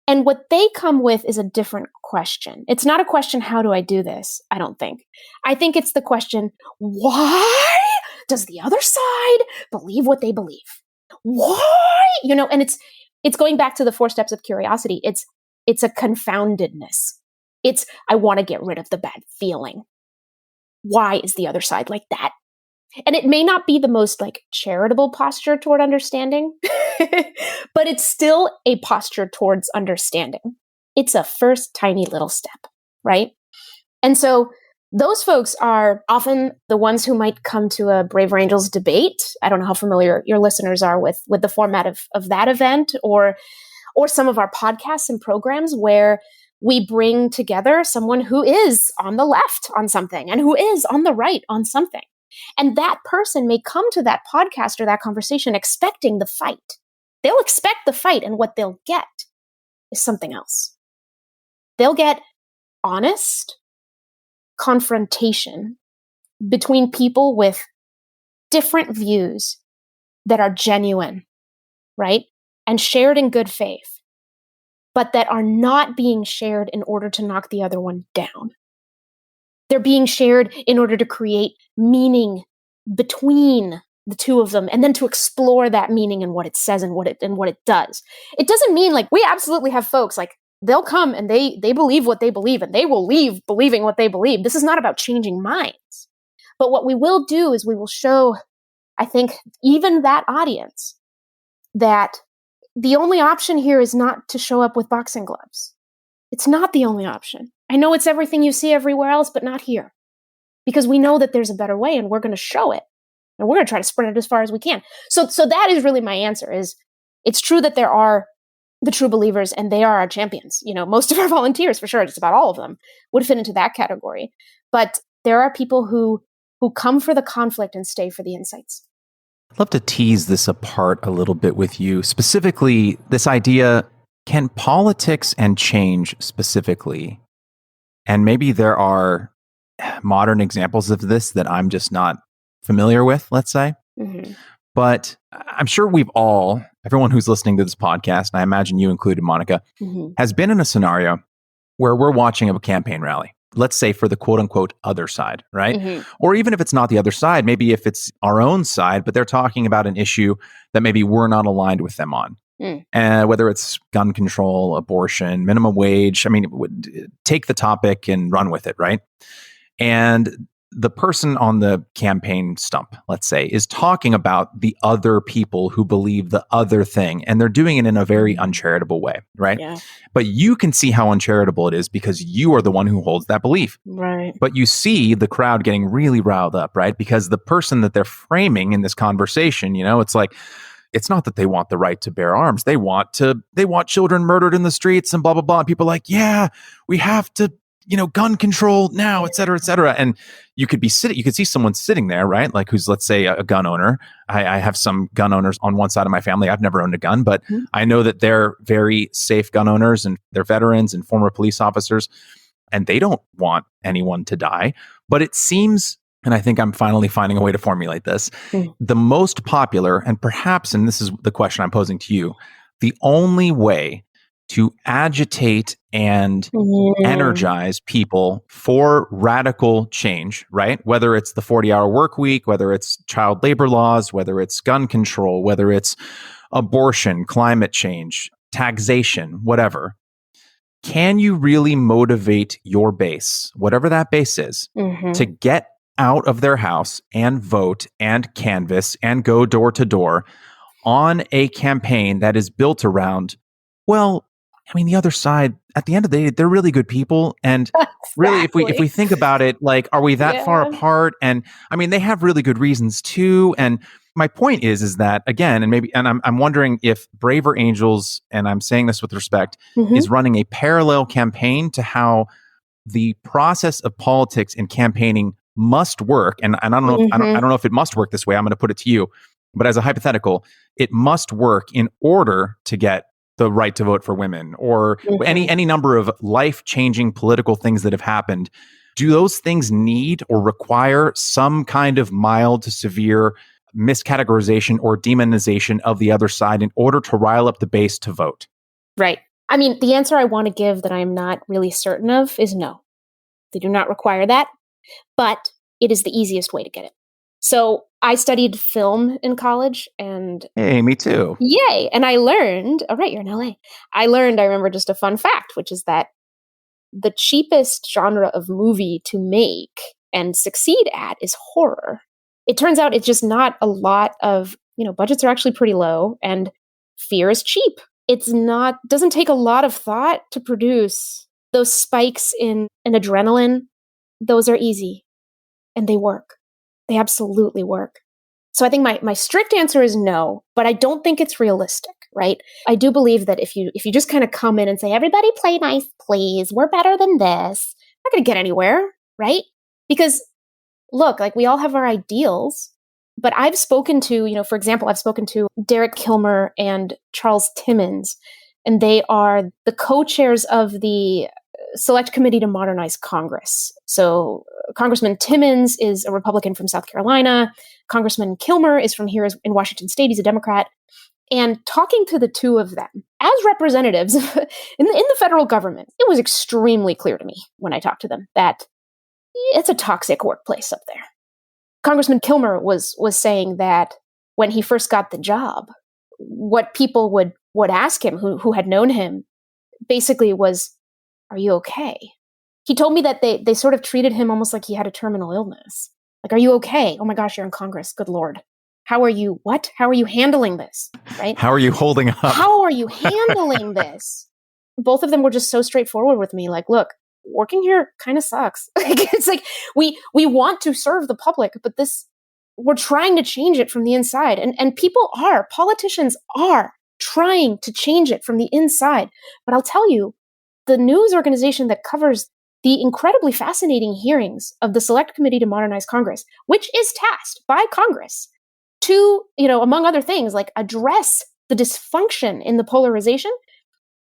S2: And what they come with is a different question. It's not a question, how do I do this? I don't think. I think it's the question, why does the other side believe what they believe? Why? And it's going back to the 4 steps of curiosity. It's a confoundedness. It's, I want to get rid of the bad feeling. Why is the other side like that? And it may not be the most charitable posture toward understanding, but it's still a posture towards understanding. It's a first tiny little step, right? And so those folks are often the ones who might come to a Braver Angels debate. I don't know how familiar your listeners are with the format of that event or some of our podcasts and programs where we bring together someone who is on the left on something and who is on the right on something. And that person may come to that podcast or that conversation expecting the fight. They'll expect the fight, and what they'll get is something else. They'll get honest confrontation between people with different views that are genuine, right? And shared in good faith, but that are not being shared in order to knock the other one down. They're being shared in order to create meaning between the two of them and then to explore that meaning and what it says and what it does. It doesn't mean like we absolutely have folks like they'll come and they believe what they believe and they will leave believing what they believe. This is not about changing minds. But what we will do is we will show, I think, even that audience that the only option here is not to show up with boxing gloves. It's not the only option. I know it's everything you see everywhere else, but not here. Because we know that there's a better way and we're going to show it. And we're going to try to spread it as far as we can. So that is really my answer is it's true that there are the true believers and they are our champions. You know, most of our volunteers, for sure, just about all of them would fit into that category. But there are people who come for the conflict and stay for the insights.
S1: I'd love to tease this apart a little bit with you. Specifically, this idea, can politics and change specifically, and maybe there are modern examples of this that I'm just not familiar with, let's say. Mm-hmm. But I'm sure everyone who's listening to this podcast, and I imagine you included, Monica, mm-hmm. has been in a scenario where we're watching a campaign rally. Let's say for the quote unquote other side, right? Mm-hmm. Or even if it's not the other side, maybe if it's our own side, but they're talking about an issue that maybe we're not aligned with them on. Whether it's gun control, abortion, minimum wage, I mean, take the topic and run with it, right? And the person on the campaign stump, let's say, is talking about the other people who believe the other thing, and they're doing it in a very uncharitable way, right? Yeah. But you can see how uncharitable it is because you are the one who holds that belief. Right. But you see the crowd getting really riled up, right? Because the person that they're framing in this conversation, you know, it's like, it's not that they want the right to bear arms. They want children murdered in the streets and blah, blah, blah. And people are like, yeah, we have to, gun control now, et cetera, et cetera. And you could see someone sitting there, right? Like who's, let's say, a gun owner. I have some gun owners on one side of my family. I've never owned a gun, but I know that they're very safe gun owners and they're veterans and former police officers, and they don't want anyone to die. But it seems, and I think I'm finally finding a way to formulate this, the most popular, and perhaps, and this is the question I'm posing to you, the only way to agitate and energize people for radical change, right? Whether it's the 40-hour work week, whether it's child labor laws, whether it's gun control, whether it's abortion, climate change, taxation, whatever. Can you really motivate your base, whatever that base is, to get out of their house and vote and canvass and go door to door on a campaign that is built around, well, I mean, the other side, at the end of the day, they're really good people. And really, if we think about it, like, are we that far apart? And I mean, they have really good reasons too. And my point is that, again, and I'm wondering if Braver Angels, and I'm saying this with respect, is running a parallel campaign to how the process of politics and campaigning must work. And I don't know, I don't know if it must work this way. I'm going to put it to you, but as a hypothetical, it must work in order to get the right to vote for women, or any number of life-changing political things that have happened. Do those things need or require some kind of mild to severe miscategorization or demonization of the other side in order to rile up the base to vote?
S2: Right. I mean, the answer I want to give that I'm not really certain of is no. They do not require that, but it is the easiest way to get it. So I studied film in college, and
S1: hey, me too.
S2: Yay. And I learned, oh, right, you're in LA. I remember just a fun fact, which is that the cheapest genre of movie to make and succeed at is horror. It turns out it's just not a lot of, budgets are actually pretty low, and fear is cheap. Doesn't take a lot of thought to produce. Those spikes in adrenaline, those are easy, and they work. They absolutely work. So I think my strict answer is no, but I don't think it's realistic, right? I do believe that if you just kind of come in and say, everybody play nice, please, we're better than this, not going to get anywhere, right? Because look, like we all have our ideals, but I've spoken to, for example, I've spoken to Derek Kilmer and Charles Timmons, and they are the co-chairs of the Select Committee to Modernize Congress. So Congressman Timmons is a Republican from South Carolina. Congressman Kilmer is from here in Washington State. He's a Democrat. And talking to the two of them as representatives in the federal government, it was extremely clear to me when I talked to them that it's a toxic workplace up there. Congressman Kilmer was saying that when he first got the job, what people would ask him who had known him basically was, "Are you okay?" He told me that they sort of treated him almost like he had a terminal illness. Like, "Are you okay? Oh my gosh, you're in Congress. Good Lord. How are you? What? How are you handling this?" Right?
S1: How are you holding up?
S2: How are you handling this? Both of them were just so straightforward with me. Like, look, working here kind of sucks. It's like we want to serve the public, but we're trying to change it from the inside. And politicians are trying to change it from the inside. But I'll tell you, the news organization that covers the incredibly fascinating hearings of the Select Committee to Modernize Congress, which is tasked by Congress to, among other things, like address the dysfunction in the polarization,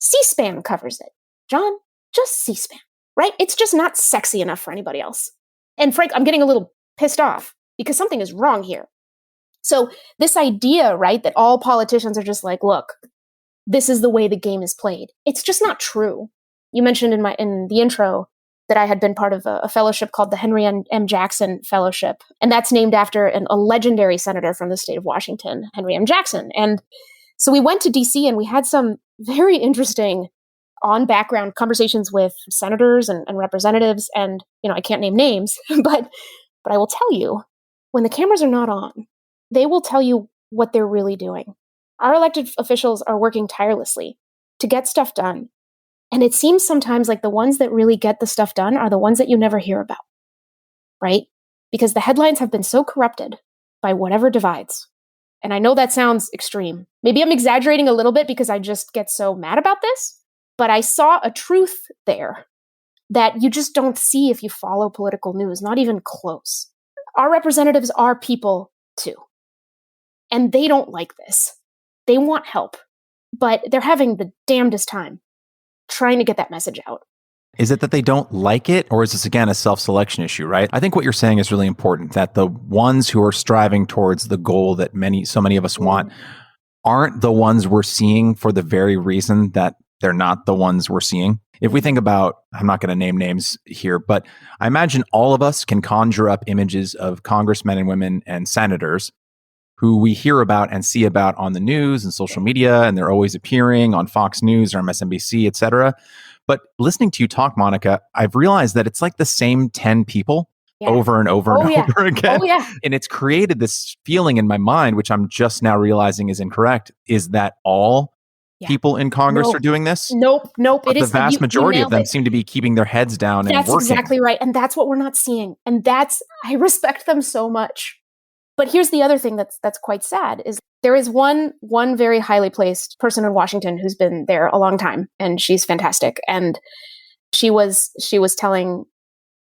S2: C-SPAN covers it. John, just C-SPAN, right? It's just not sexy enough for anybody else. And Frank, I'm getting a little pissed off because something is wrong here. So this idea, right, that all politicians are just like, look, this is the way the game is played. It's just not true. You mentioned in the intro that I had been part of a fellowship called the Henry M. Jackson Fellowship. And that's named after a legendary senator from the state of Washington, Henry M. Jackson. And so we went to DC and we had some very interesting on-background conversations with senators and representatives. And, I can't name names, but I will tell you, when the cameras are not on, they will tell you what they're really doing. Our elected officials are working tirelessly to get stuff done. And it seems sometimes like the ones that really get the stuff done are the ones that you never hear about, right? Because the headlines have been so corrupted by whatever divides. And I know that sounds extreme. Maybe I'm exaggerating a little bit because I just get so mad about this, but I saw a truth there that you just don't see if you follow political news, not even close. Our representatives are people too. And they don't like this. They want help, but they're having the damnedest time trying to get that message out.
S1: Is it that they don't like it, or is this, again, a self-selection issue, right? I think what you're saying is really important, that the ones who are striving towards the goal that so many of us want aren't the ones we're seeing for the very reason that they're not the ones we're seeing. If we think about, I'm not going to name names here, but I imagine all of us can conjure up images of congressmen and women and senators who we hear about and see about on the news and social media, and they're always appearing on Fox News or MSNBC, et cetera. But listening to you talk, Monica, I've realized that it's like the same 10 people over and over and over again.
S2: Oh, yeah.
S1: And it's created this feeling in my mind, which I'm just now realizing is incorrect, is that all people in Congress are doing this?
S2: Nope.
S1: But the vast majority of them seem to be keeping their heads down and working.
S2: That's exactly right. And that's what we're not seeing. And I respect them so much. But here's the other thing that's quite sad is there is one very highly placed person in Washington who's been there a long time, and she's fantastic. And she was telling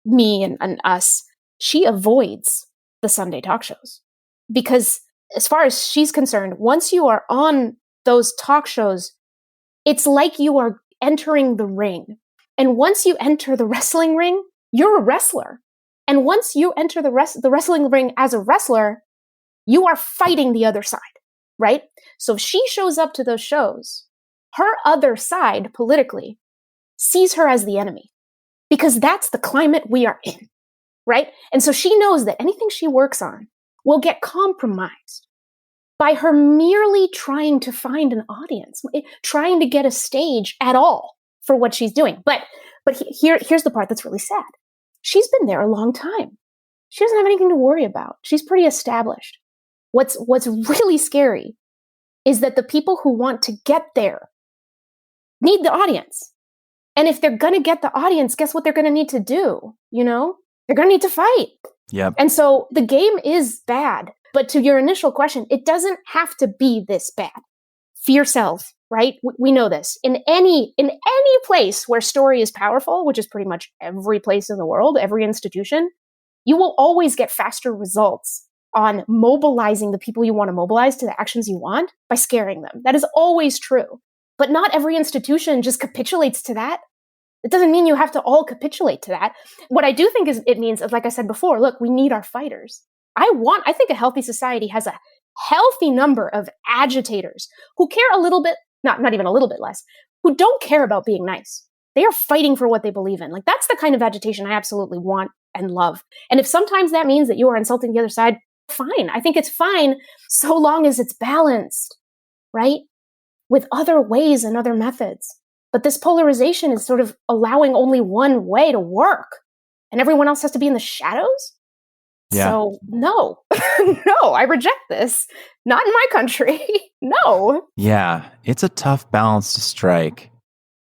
S2: me and us, she avoids the Sunday talk shows because as far as she's concerned, once you are on those talk shows, it's like you are entering the ring. And once you enter the wrestling ring, you're a wrestler. And once you enter the wrestling ring as a wrestler, you are fighting the other side, right? So if she shows up to those shows, her other side politically sees her as the enemy because that's the climate we are in, right? And so she knows that anything she works on will get compromised by her merely trying to find an audience, trying to get a stage at all for what she's doing. But here's the part that's really sad. She's been there a long time. She doesn't have anything to worry about. She's pretty established. What's really scary is that the people who want to get there need the audience. And if they're going to get the audience, guess what they're going to need to do? They're going to need to fight.
S1: Yep.
S2: And so the game is bad. But to your initial question, it doesn't have to be this bad. Fear sells, right? We know this. In any place where story is powerful, which is pretty much every place in the world, every institution, you will always get faster results on mobilizing the people you want to mobilize to the actions you want by scaring them. That is always true. But not every institution just capitulates to that. It doesn't mean you have to all capitulate to that. What I do think is it means, like I said before, look, we need our fighters. I think a healthy society has a healthy number of agitators who care a little bit, not even a little bit less, who don't care about being nice. They are fighting for what they believe in. Like that's the kind of agitation I absolutely want and love. And if sometimes that means that you are insulting the other side, fine. I think it's fine so long as it's balanced, right? With other ways and other methods. But this polarization is sort of allowing only one way to work, and everyone else has to be in the shadows.
S1: Yeah.
S2: So no, no, I reject this. Not in my country. No.
S1: Yeah, it's a tough balance to strike.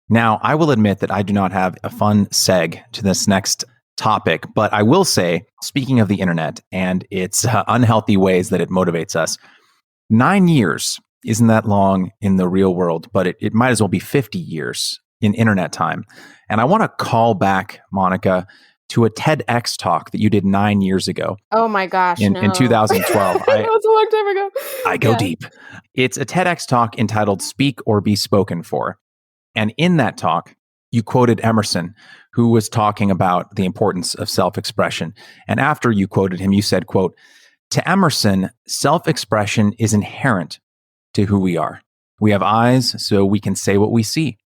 S1: Now, I will admit that I do not have a fun seg to this next topic, but I will say, speaking of the internet and its unhealthy ways that it motivates us, 9 years isn't that long in the real world, but it might as well be 50 years in internet time. And I want to call back, Monica, to a TEDx talk that you did 9 years ago.
S2: Oh my gosh,
S1: in 2012.
S2: I know, it's a long time ago.
S1: I go deep. It's a TEDx talk entitled Speak or Be Spoken For. And in that talk, you quoted Emerson, who was talking about the importance of self-expression. And after you quoted him, you said, quote, "To Emerson, self-expression is inherent to who we are. We have eyes so we can say what we see."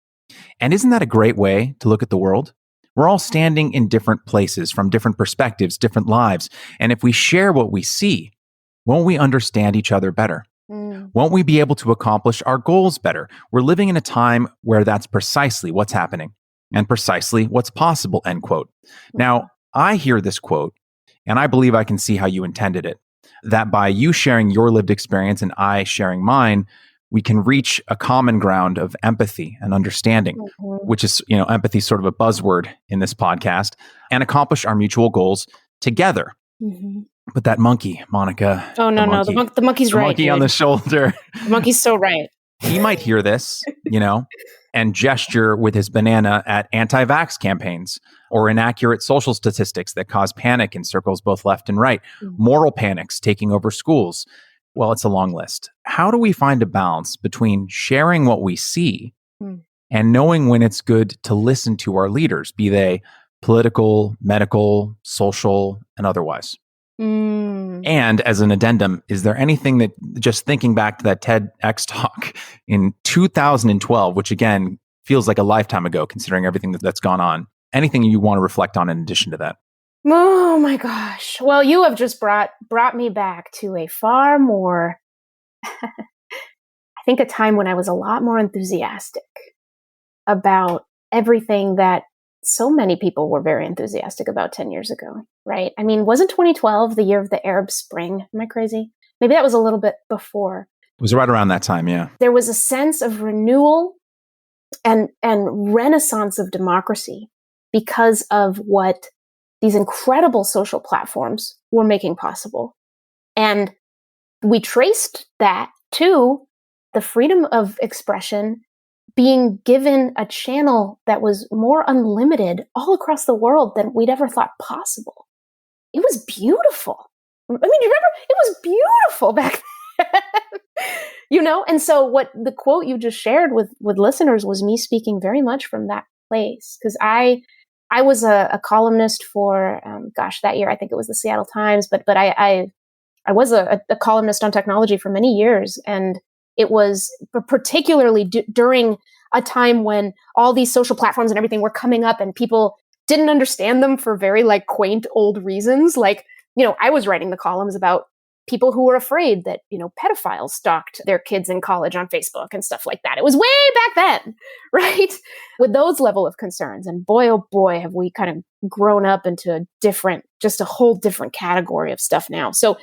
S1: And isn't that a great way to look at the world? We're all standing in different places from different perspectives, different lives. And if we share what we see, won't we understand each other better? Won't we be able to accomplish our goals better? We're living in a time where that's precisely what's happening and precisely what's possible, end quote. Now, I hear this quote, and I believe I can see how you intended it, that by you sharing your lived experience and I sharing mine, we can reach a common ground of empathy and understanding, which is, empathy is sort of a buzzword in this podcast, and accomplish our mutual goals together. But that monkey, Monica.
S2: Oh, no, the monkey's right.
S1: Monkey on the shoulder.
S2: The monkey's so right.
S1: He might hear this, and gesture with his banana at anti-vax campaigns or inaccurate social statistics that cause panic in circles both left and right, moral panics taking over schools. Well, it's a long list. How do we find a balance between sharing what we see and knowing when it's good to listen to our leaders, be they political, medical, social, and otherwise? And as an addendum, is there anything that, just thinking back to that TEDx talk in 2012, which again feels like a lifetime ago considering everything that's gone on, anything you want to reflect on in addition to that?
S2: Oh my gosh. Well, you have just brought me back to a far more, I think, a time when I was a lot more enthusiastic about everything that so many people were very enthusiastic about 10 years ago, right? I mean, wasn't 2012 the year of the Arab Spring? Am I crazy? Maybe that was a little bit before.
S1: It was right around that time, yeah.
S2: There was a sense of renewal and renaissance of democracy because of what these incredible social platforms were making possible. And we traced that to the freedom of expression being given a channel that was more unlimited all across the world than we'd ever thought possible. It was beautiful. I mean, do you remember? It was beautiful back then. And so what the quote you just shared with listeners was me speaking very much from that place. Because I was a columnist for, that year, I think it was the Seattle Times, but I was a columnist on technology for many years. And it was particularly during a time when all these social platforms and everything were coming up and people didn't understand them for very quaint old reasons. I was writing the columns about people who were afraid that, pedophiles stalked their kids in college on Facebook and stuff like that. It was way back then, right? With those level of concerns. And boy, oh boy, have we kind of grown up into just a whole different category of stuff now. So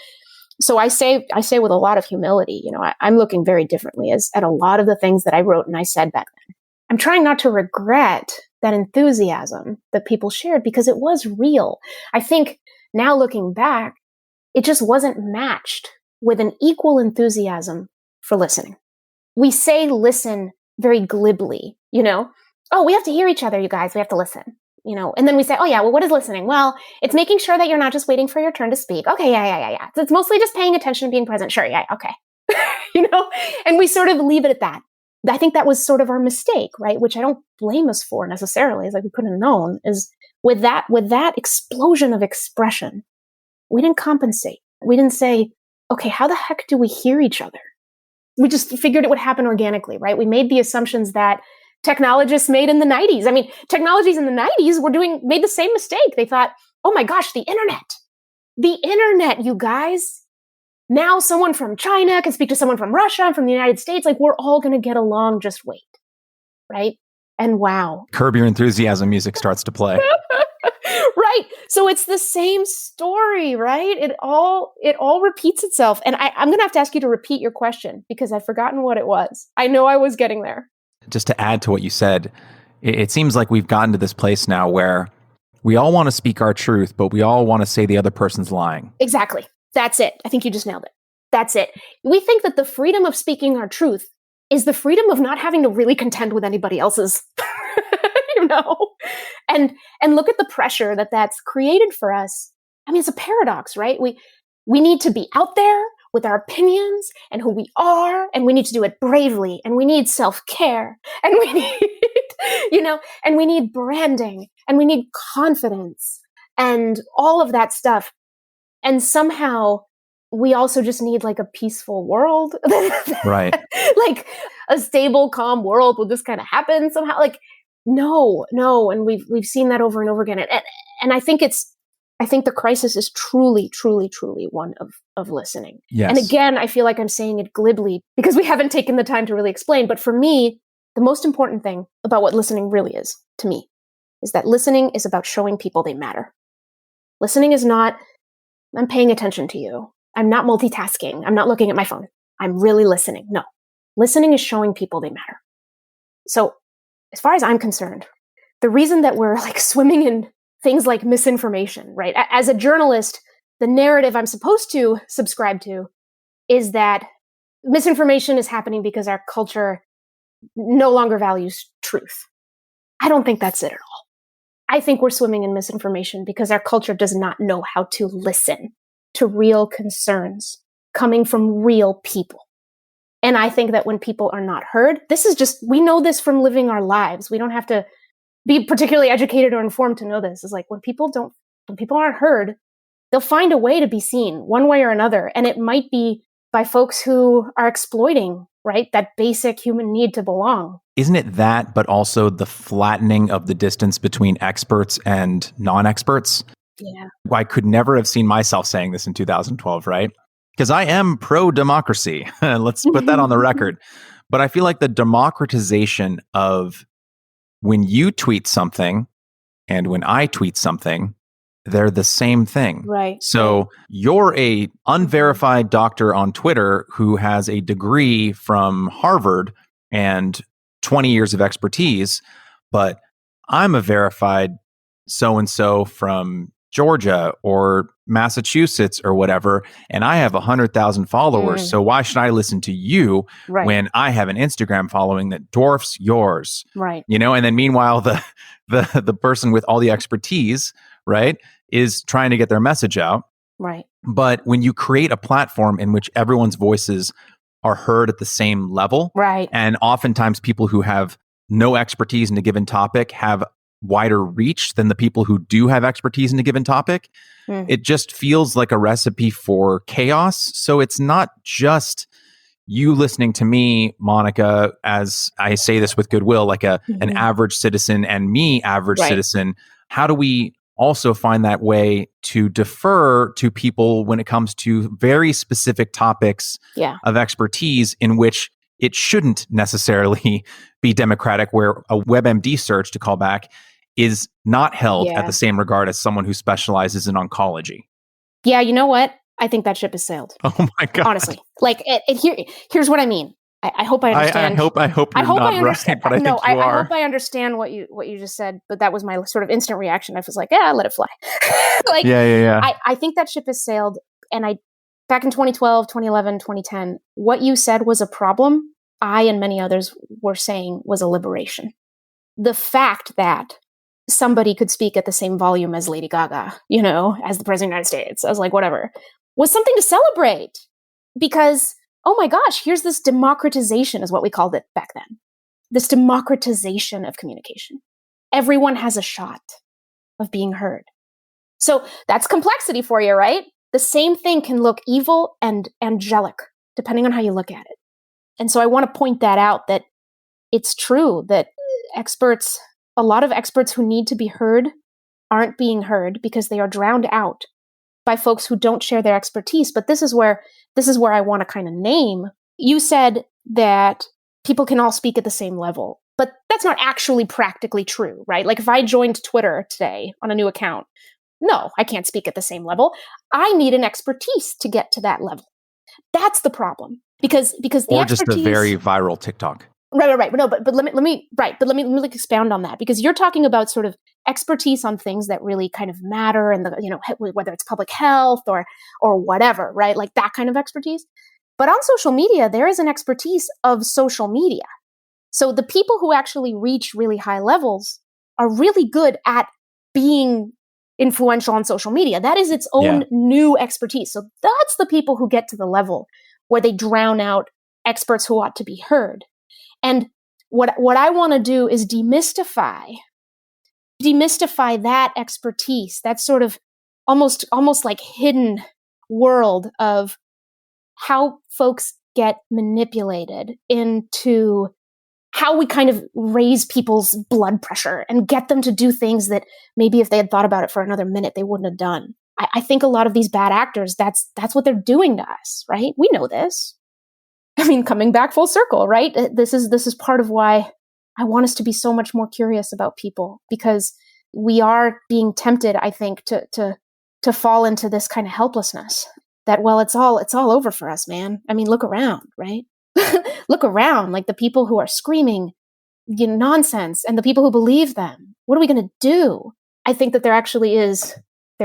S2: I say with a lot of humility, I'm looking very differently at a lot of the things that I wrote and I said back then. I'm trying not to regret that enthusiasm that people shared because it was real. I think now looking back, it just wasn't matched with an equal enthusiasm for listening. We say listen very glibly, oh, we have to hear each other, you guys, we have to listen. And then we say, oh yeah, well, what is listening? Well, it's making sure that you're not just waiting for your turn to speak. Okay, yeah. So it's mostly just paying attention and being present. Sure, yeah, okay. And we sort of leave it at that. I think that was sort of our mistake, right? Which I don't blame us for necessarily, as we couldn't have known, is with that explosion of expression, we didn't compensate. We didn't say, okay, how the heck do we hear each other? We just figured it would happen organically, right? We made the assumptions that technologists made in the 90s. I mean, technologies in the 90s made the same mistake. They thought, Oh my gosh, the internet. The internet, you guys. Now someone from China can speak to someone from Russia and from the United States. Like, we're all going to get along. Just wait. Right? And wow.
S1: Curb Your Enthusiasm music starts to play.
S2: Right. So it's the same story, right? It all repeats itself. And I'm going to have to ask you to repeat your question because I've forgotten what it was. I know I was getting there.
S1: Just to add to what you said, it seems like we've gotten to this place now where we all want to speak our truth, but we all want to say the other person's lying.
S2: Exactly. That's it. I think you just nailed it. That's it. We think that the freedom of speaking our truth is the freedom of not having to really contend with anybody else's, and look at the pressure that that's created for us. I mean, it's a paradox, right? We need to be out there with our opinions and who we are, and we need to do it bravely, and we need self-care, and we need, and we need branding, and we need confidence, and all of that stuff. And somehow we also just need like a peaceful world,
S1: right?
S2: Like a stable, calm world will just kind of happen somehow. Like, no. And we've seen that over and over again. And I think the crisis is truly, truly, truly one of listening.
S1: Yes.
S2: And again, I feel like I'm saying it glibly because we haven't taken the time to really explain. But for me, the most important thing about what listening really is to me is that listening is about showing people they matter. Listening is not, I'm paying attention to you. I'm not multitasking. I'm not looking at my phone. I'm really listening. No. Listening is showing people they matter. So as far as I'm concerned, the reason that we're like swimming in things like misinformation, right? As a journalist, the narrative I'm supposed to subscribe to is that misinformation is happening because our culture no longer values truth. I don't think that's it at all. I think we're swimming in misinformation because our culture does not know how to listen to real concerns coming from real people. And I think that when people are not heard, we know this from living our lives. We don't have to be particularly educated or informed to know this. It's like when people aren't heard, they'll find a way to be seen one way or another. And it might be by folks who are exploiting, right, that basic human need to belong.
S1: Isn't it that, but also the flattening of the distance between experts and non-experts?
S2: Yeah.
S1: I could never have seen myself saying this in 2012, right? Because I am pro-democracy. Let's put that on the record. But I feel like the democratization of when you tweet something and when I tweet something, they're the same thing.
S2: Right.
S1: So you're a unverified doctor on Twitter who has a degree from Harvard and 20 years of expertise, but I'm a verified so-and-so from Georgia or Massachusetts or whatever, and I have 100,000 followers. So why should I listen to you when I have an Instagram following that dwarfs yours?
S2: Right.
S1: And then meanwhile, the person with all the expertise, right, is trying to get their message out.
S2: Right.
S1: But when you create a platform in which everyone's voices are heard at the same level,
S2: right,
S1: and oftentimes people who have no expertise in a given topic have wider reach than the people who do have expertise in a given topic, it just feels like a recipe for chaos. So it's not just you listening to me, Monica, as I say this with goodwill, like an average citizen and me, average citizen. How do we also find that way to defer to people when it comes to very specific topics of expertise in which it shouldn't necessarily be democratic, where a WebMD search, to call back, is not held at the same regard as someone who specializes in oncology?
S2: Yeah, you know what? I think that ship has sailed.
S1: Oh my God.
S2: Honestly. Like, here's what I mean. I hope I understand.
S1: I hope you're not right, but I think you are.
S2: I hope I understand what you just said, but that was my sort of instant reaction. I was like, yeah, let it fly. I think that ship has sailed. And back in 2012, 2011, 2010, what you said was a problem. I and many others were saying was a liberation. The fact that somebody could speak at the same volume as Lady Gaga, as the president of the United States, I was like, whatever, was something to celebrate because, oh my gosh, here's this democratization is what we called it back then. This democratization of communication. Everyone has a shot of being heard. So that's complexity for you, right? The same thing can look evil and angelic, depending on how you look at it. And so I want to point that out, that it's true that a lot of experts who need to be heard aren't being heard because they are drowned out by folks who don't share their expertise. But this is where I want to kind of name. You said that people can all speak at the same level, but that's not actually practically true, right? Like if I joined Twitter today on a new account, no, I can't speak at the same level. I need an expertise to get to that level. That's the problem because the
S1: or
S2: expertise,
S1: just a very viral TikTok.
S2: Right. No, but let me expound on that, because you're talking about sort of expertise on things that really kind of matter, and whether it's public health or whatever, right? Like that kind of expertise. But on social media, there is an expertise of social media. So the people who actually reach really high levels are really good at being influential on social media. That is its own new expertise. So that's the people who get to the level where they drown out experts who ought to be heard. And what I want to do is demystify that expertise, that sort of almost like hidden world of how folks get manipulated into how we kind of raise people's blood pressure and get them to do things that maybe if they had thought about it for another minute, they wouldn't have done. I think a lot of these bad actors, that's what they're doing to us, right? We know this. I mean, coming back full circle, right? This is part of why I want us to be so much more curious about people, because we are being tempted, I think, to fall into this kind of helplessness that, well, it's all over for us, man. I mean, look around, right? Look around, like the people who are screaming nonsense and the people who believe them. What are we going to do? I think that there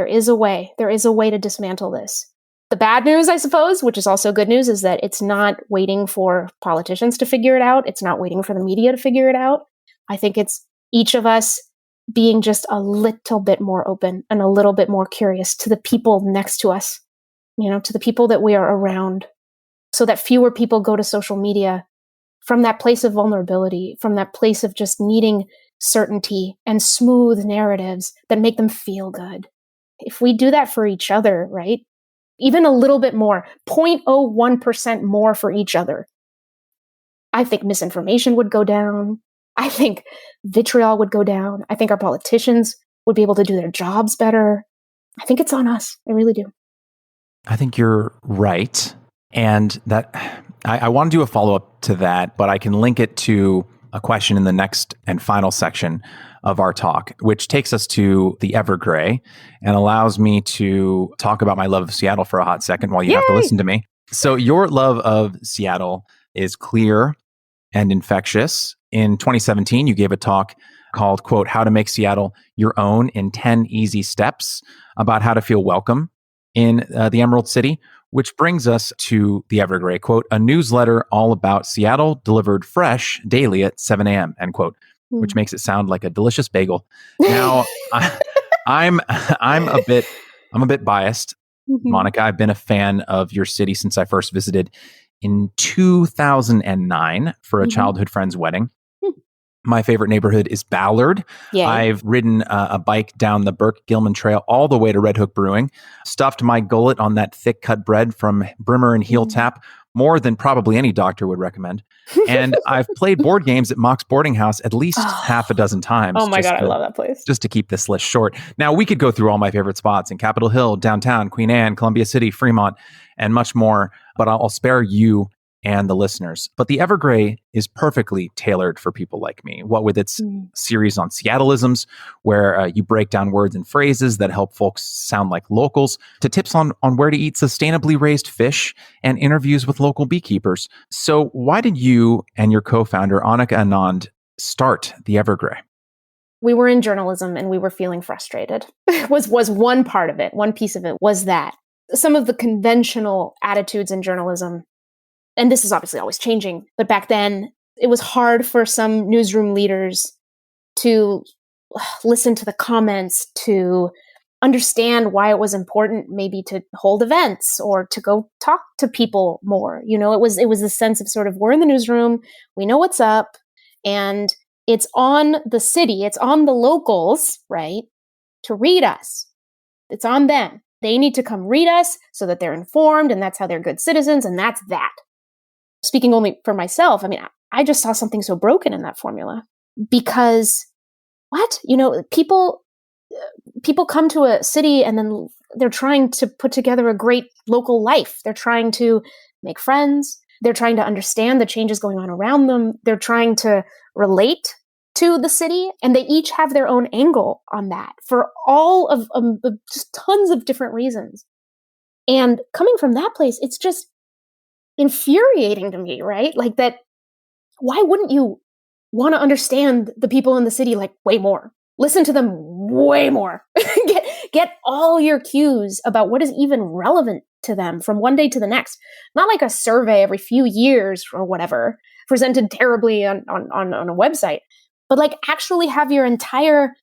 S2: is a way to dismantle this. The bad news, I suppose, which is also good news, is that it's not waiting for politicians to figure it out. It's not waiting for the media to figure it out. I think it's each of us being just a little bit more open and a little bit more curious to the people next to us, to the people that we are around, so that fewer people go to social media from that place of vulnerability, from that place of just needing certainty and smooth narratives that make them feel good. If we do that for each other, right? Even a little bit more, 0.01% more for each other, I think misinformation would go down. I think vitriol would go down. I think our politicians would be able to do their jobs better. I think it's on us. I really do.
S1: I think you're right. And that I want to do a follow-up to that, but I can link it to a question in the next and final section of our talk, which takes us to the Evergrey and allows me to talk about my love of Seattle for a hot second while you have to listen to me. So your love of Seattle is clear and infectious. In 2017, you gave a talk called, quote, How to Make Seattle Your Own in 10 Easy Steps, about how to feel welcome in the Emerald City, which brings us to the Evergrey, quote, a newsletter all about Seattle delivered fresh daily at 7 a.m., end quote, which makes it sound like a delicious bagel. Now, I'm a bit biased, Monica. I've been a fan of your city since I first visited in 2009 for a childhood friend's wedding. My favorite neighborhood is Ballard.
S2: Yeah.
S1: I've ridden a bike down the Burke-Gilman Trail all the way to Red Hook Brewing, stuffed my gullet on that thick cut bread from Brimmer and Heel Tap, more than probably any doctor would recommend. And I've played board games at Mock's Boarding House at least half a dozen times.
S2: Oh my God, I love that place.
S1: Just to keep this list short. Now, we could go through all my favorite spots in Capitol Hill, downtown, Queen Anne, Columbia City, Fremont, and much more, but I'll spare you and the listeners. But the Evergrey is perfectly tailored for people like me. What with its series on Seattleisms, where you break down words and phrases that help folks sound like locals, to tips on where to eat sustainably raised fish and interviews with local beekeepers. So why did you and your co-founder, Annika Anand, start the Evergrey?
S2: We were in journalism and we were feeling frustrated. was one part of it. One piece of it was that some of the conventional attitudes in journalism, and this is obviously always changing, but back then it was hard for some newsroom leaders to listen to the comments, to understand why it was important maybe to hold events or to go talk to people more. It was the sense of sort of, we're in the newsroom, we know what's up, and it's on the city, it's on the locals, right, to read us. It's on them. They need to come read us so that they're informed, and that's how they're good citizens, and that's that. Speaking only for myself, I mean, I just saw something so broken in that formula, because people people come to a city and then they're trying to put together a great local life. They're trying to make friends. They're trying to understand the changes going on around them. They're trying to relate to the city, and they each have their own angle on that for all of just tons of different reasons. And coming from that place, it's just infuriating to me, right? Like that, why wouldn't you want to understand the people in the city like way more? Listen to them way more. get all your cues about what is even relevant to them from one day to the next. Not like a survey every few years or whatever, presented terribly on a website, but like actually have your entire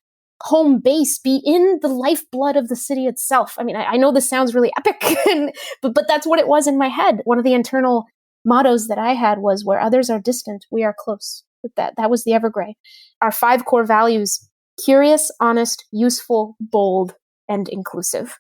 S2: home base be in the lifeblood of the city itself. I mean, I know this sounds really epic, but that's what it was in my head. One of the internal mottos that I had was, where others are distant, we are close. That was the Evergrey. Our 5 core values: curious, honest, useful, bold, and inclusive.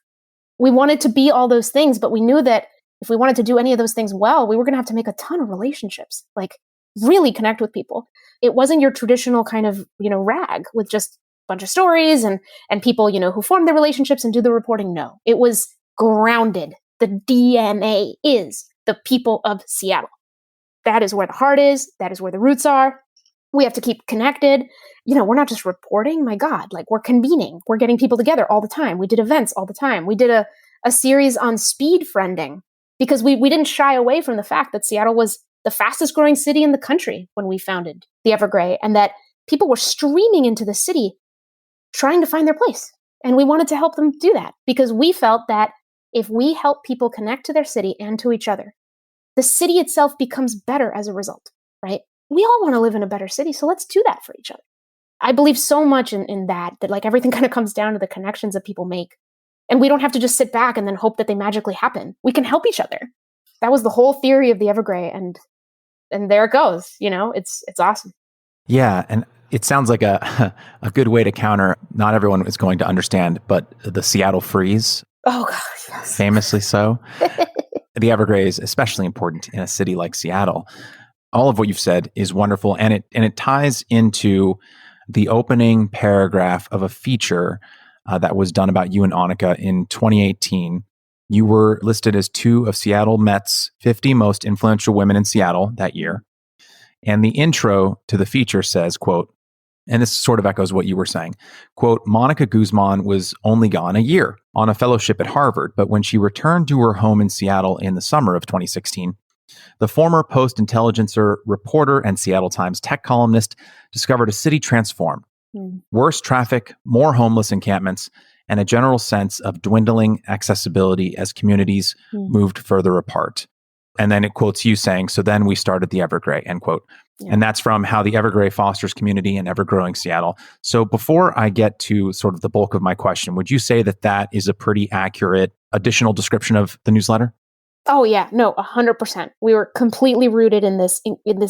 S2: We wanted to be all those things, but we knew that if we wanted to do any of those things well, we were going to have to make a ton of relationships, like really connect with people. It wasn't your traditional kind of, rag with just a bunch of stories and people, who form the relationships and do the reporting. No, it was grounded. The DNA is the people of Seattle. That is where the heart is. That is where the roots are. We have to keep connected. We're not just reporting. My God, like we're convening. We're getting people together all the time. We did events all the time. We did a series on speed friending because we didn't shy away from the fact that Seattle was the fastest growing city in the country when we founded the Evergrey, and that people were streaming into the city trying to find their place. And we wanted to help them do that because we felt that if we help people connect to their city and to each other, the city itself becomes better as a result, right? We all want to live in a better city, so let's do that for each other. I believe so much in that like everything kind of comes down to the connections that people make. And we don't have to just sit back and then hope that they magically happen. We can help each other. That was the whole theory of the Evergrey, and there it goes. It's awesome.
S1: Yeah, and it sounds like a good way to counter. Not everyone is going to understand, but the Seattle freeze.
S2: Oh gosh, yes.
S1: Famously so. The Evergrey is especially important in a city like Seattle. All of what you've said is wonderful, and it ties into the opening paragraph of a feature that was done about you and Annika in 2018. You were listed as 2 of Seattle Met's 50 most influential women in Seattle that year. And the intro to the feature says, quote, and this sort of echoes what you were saying, quote, Mónica Guzmán was only gone a year on a fellowship at Harvard, but when she returned to her home in Seattle in the summer of 2016, the former Post-Intelligencer reporter and Seattle Times tech columnist discovered a city transformed. Worse traffic, more homeless encampments, and a general sense of dwindling accessibility as communities moved further apart. And then it quotes you saying, so then we started the Evergrey, end quote. Yeah. And that's from How the Evergrey Fosters Community in Ever-Growing Seattle. So before I get to sort of the bulk of my question, would you say that is a pretty accurate additional description of the newsletter?
S2: Oh yeah, no, 100%. We were completely rooted in this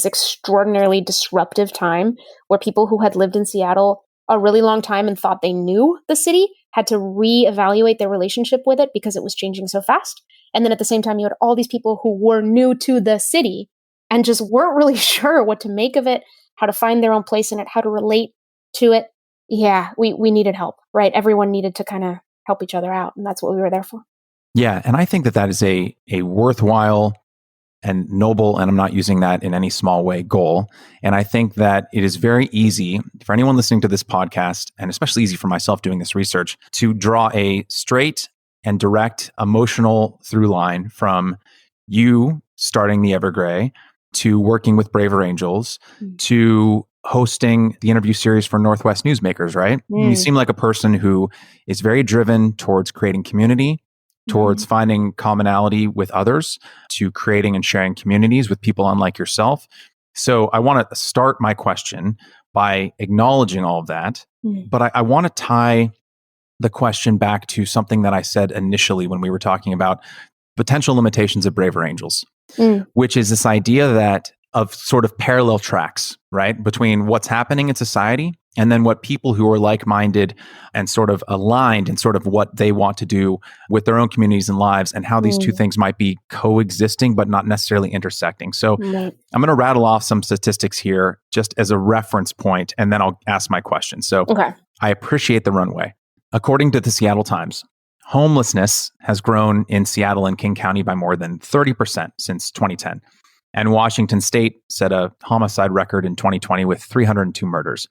S2: extraordinarily disruptive time where people who had lived in Seattle a really long time and thought they knew the city had to reevaluate their relationship with it because it was changing so fast. And then at the same time, you had all these people who were new to the city and just weren't really sure what to make of it, how to find their own place in it, how to relate to it. Yeah, we needed help, right? Everyone needed to kind of help each other out. And that's what we were there for.
S1: Yeah. And I think that is a worthwhile and noble, and I'm not using that in any small way, goal. And I think that it is very easy for anyone listening to this podcast, and especially easy for myself doing this research, to draw a straight and direct emotional through line from you starting the Evergrey to working with Braver Angels to hosting the interview series for Northwest Newsmakers, right? You seem like a person who is very driven towards creating community, towards finding commonality with others, to creating and sharing communities with people unlike yourself. So I want to start my question by acknowledging all of that, but I want to tie the question back to something that I said initially when we were talking about potential limitations of Braver Angels, which is this idea that of sort of parallel tracks, right? Between what's happening in society and then what people who are like-minded and sort of aligned in sort of what they want to do with their own communities and lives, and how these two things might be coexisting, but not necessarily intersecting. So I'm going to rattle off some statistics here just as a reference point, and then I'll ask my question. So I appreciate the runway. According to the Seattle Times, homelessness has grown in Seattle and King County by more than 30% since 2010. And Washington State set a homicide record in 2020 with 302 murders.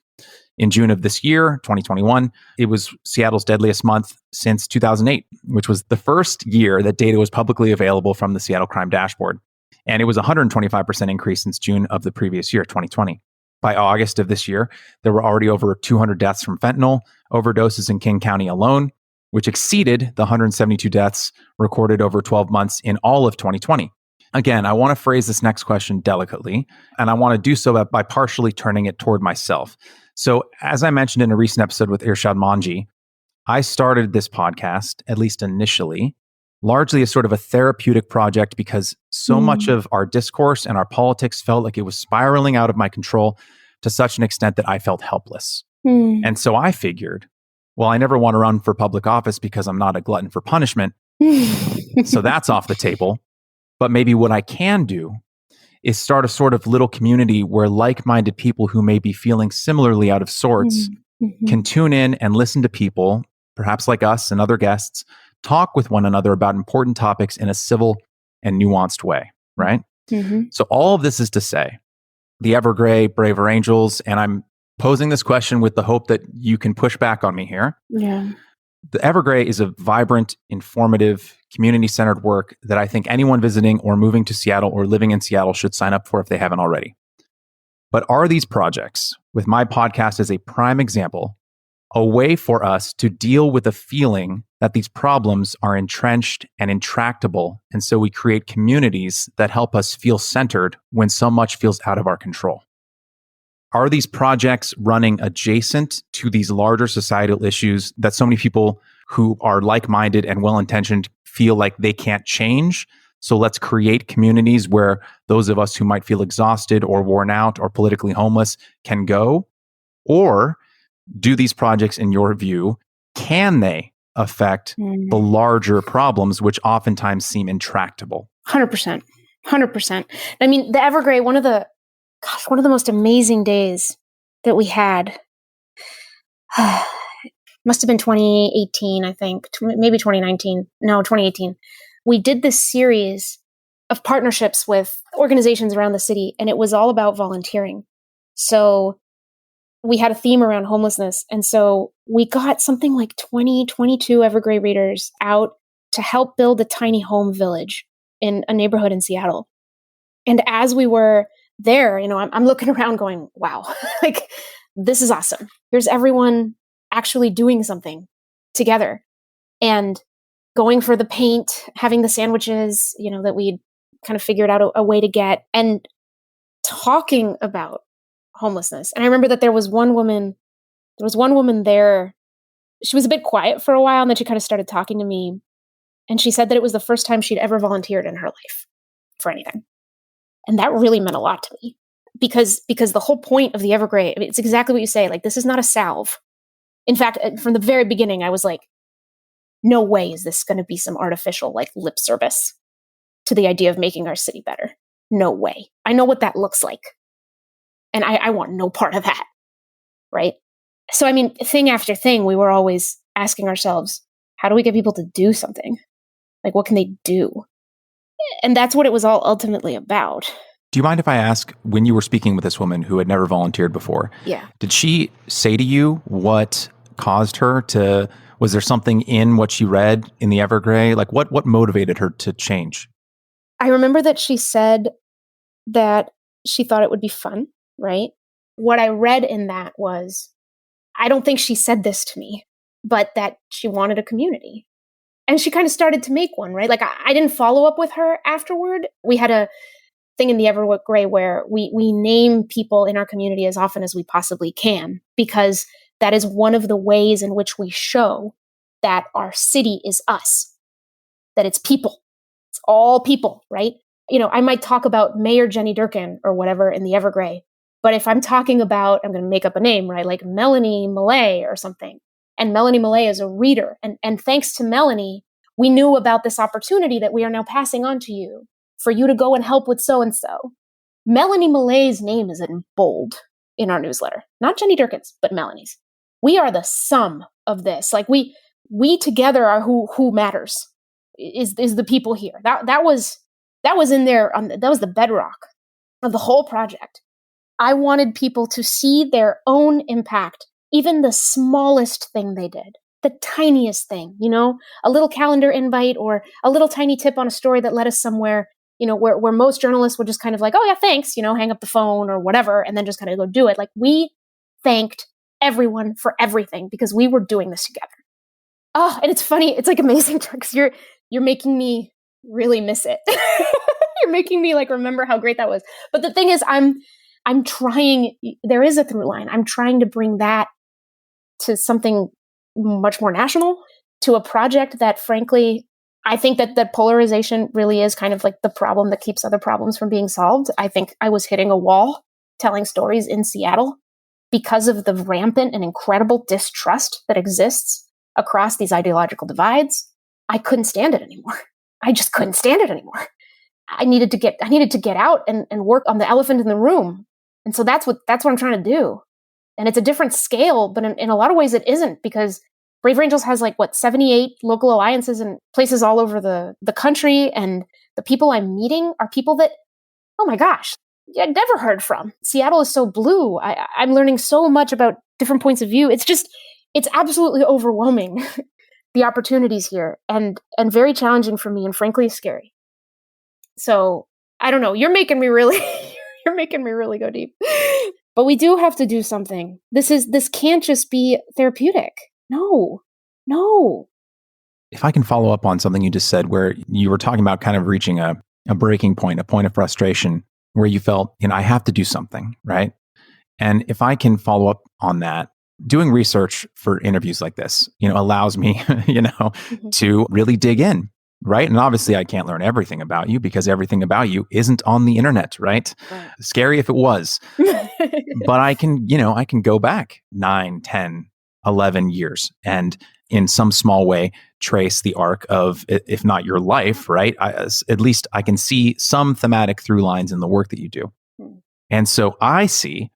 S1: In June of this year, 2021, it was Seattle's deadliest month since 2008, which was the first year that data was publicly available from the Seattle Crime Dashboard. And it was a 125% increase since June of the previous year, 2020. By August of this year, there were already over 200 deaths from fentanyl overdoses in King County alone, which exceeded the 172 deaths recorded over 12 months in all of 2020. Again, I want to phrase this next question delicately, and I want to do so by partially turning it toward myself. So, as I mentioned in a recent episode with Irshad Manji, I started this podcast, at least initially, largely as sort of a therapeutic project because so much of our discourse and our politics felt like it was spiraling out of my control to such an extent that I felt helpless. And so I figured, well, I never want to run for public office because I'm not a glutton for punishment. So that's off the table. But maybe what I can do is start a sort of little community where like-minded people who may be feeling similarly out of sorts can tune in and listen to people, perhaps like us and other guests, talk with one another about important topics in a civil and nuanced way, right? So all of this is to say, the Evergrey, Braver Angels, and I'm posing this question with the hope that you can push back on me here.
S2: Yeah.
S1: The Evergrey is a vibrant, informative, community-centered work that I think anyone visiting or moving to Seattle or living in Seattle should sign up for if they haven't already. But are these projects, with my podcast as a prime example, a way for us to deal with the feeling that these problems are entrenched and intractable, and so we create communities that help us feel centered when so much feels out of our control? Are these projects running adjacent to these larger societal issues that so many people who are like-minded and well-intentioned feel like they can't change? So let's create communities where those of us who might feel exhausted or worn out or politically homeless can go? Or do these projects, in your view, can they affect the larger problems which oftentimes seem intractable?
S2: 100%. 100%. I mean, the Evergrey, one of the most amazing days that we had, must have been 2018, I think, maybe 2019. No, 2018. We did this series of partnerships with organizations around the city, and it was all about volunteering. So we had a theme around homelessness. And so we got something like 22 Evergrey readers out to help build a tiny home village in a neighborhood in Seattle. And as we were there, I'm looking around going, wow, like, this is awesome. Here's everyone actually doing something together and going for the paint, having the sandwiches, that we'd kind of figured out a way to get, and talking about homelessness. And I remember that there was one woman there. She was a bit quiet for a while, and then she kind of started talking to me. And she said that it was the first time she'd ever volunteered in her life for anything. And that really meant a lot to me because the whole point of the Evergrey, I mean, it's exactly what you say. Like, this is not a salve. In fact, from the very beginning, I was like, no way is this going to be some artificial, like, lip service to the idea of making our city better. No way. I know what that looks like. And I want no part of that. Right? So, I mean, thing after thing, we were always asking ourselves, how do we get people to do something? Like, what can they do? And that's what it was all ultimately about.
S1: Do you mind if I ask, when you were speaking with this woman who had never volunteered before, did she say to you what caused her to, was there something in what she read in the Evergrey? Like, what motivated her to change?
S2: I remember that she said that she thought it would be fun, right? What I read in that was, I don't think she said this to me, but that she wanted a community. And she kind of started to make one, right? Like, I didn't follow up with her afterward. We had a thing in the Evergrey where we name people in our community as often as we possibly can, because that is one of the ways in which we show that our city is us, that it's people. It's all people, right? I might talk about Mayor Jenny Durkin or whatever in the Evergrey, but if I'm talking about, I'm going to make up a name, right? Like Melanie Millay or something. And Melanie Millay is a reader. And thanks to Melanie, we knew about this opportunity that we are now passing on to you for you to go and help with so-and-so. Melanie Millay's name is in bold in our newsletter. Not Jenny Durkin's, but Melanie's. We are the sum of this. Like we together are who matters, is the people here. That was in there. That was the bedrock of the whole project. I wanted people to see their own impact, even the smallest thing they did, the tiniest thing, a little calendar invite or a little tiny tip on a story that led us somewhere, where most journalists would just kind of like, oh yeah, thanks, hang up the phone or whatever, and then just kind of go do it. Like, we thanked everyone for everything because we were doing this together. Oh, and it's funny. It's like amazing because you're making me really miss it. You're making me like remember how great that was. But the thing is, I'm trying, there is a through line. I'm trying to bring that to something much more national, to a project that, frankly, I think that polarization really is kind of like the problem that keeps other problems from being solved. I think I was hitting a wall telling stories in Seattle because of the rampant and incredible distrust that exists across these ideological divides. I couldn't stand it anymore. I just couldn't stand it anymore. I needed to get out and work on the elephant in the room. And so that's what I'm trying to do. And it's a different scale, but in a lot of ways it isn't, because Braver Angels has 78 local alliances in places all over the country. And the people I'm meeting are people that, oh my gosh, I'd never heard from. Seattle is so blue. I'm learning so much about different points of view. It's absolutely overwhelming, the opportunities here, and very challenging for me, and frankly scary. So I don't know. You're making me really go deep. But we do have to do something. This can't just be therapeutic. No.
S1: If I can follow up on something you just said, where you were talking about kind of reaching a breaking point, a point of frustration, where you felt, I have to do something, right? And if I can follow up on that, doing research for interviews like this, allows me,
S2: Mm-hmm.
S1: to really dig in. Right. And obviously I can't learn everything about you because everything about you isn't on the internet. Right. Scary if it was. But I can go back 9, 10, 11 years and in some small way trace the arc of, if not your life, right? At least I can see some thematic through lines in the work that you do. And so I see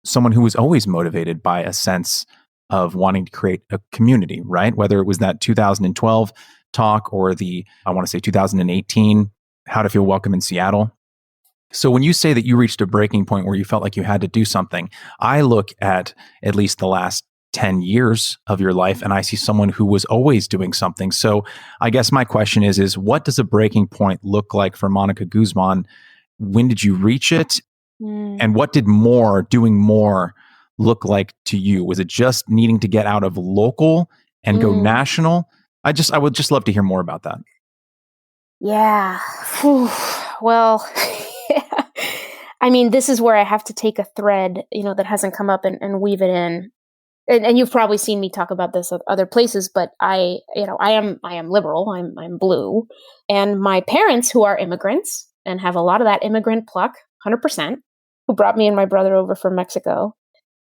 S1: someone who was always motivated by a sense of wanting to create a community, right? Whether it was that 2012 talk or I want to say 2018, How to Feel Welcome in Seattle. So when you say that you reached a breaking point where you felt like you had to do something, I look at least the last 10 years of your life and I see someone who was always doing something. So I guess my question is what does a breaking point look like for Mónica Guzmán? When did you reach it? And what did doing more look like to you? Was it just needing to get out of local and go national? I would just love to hear more about that.
S2: Yeah. Whew. Well, I mean, this is where I have to take a thread, that hasn't come up and weave it in. And you've probably seen me talk about this at other places, but I am liberal. I'm blue, and my parents, who are immigrants and have a lot of that immigrant pluck, 100%, who brought me and my brother over from Mexico,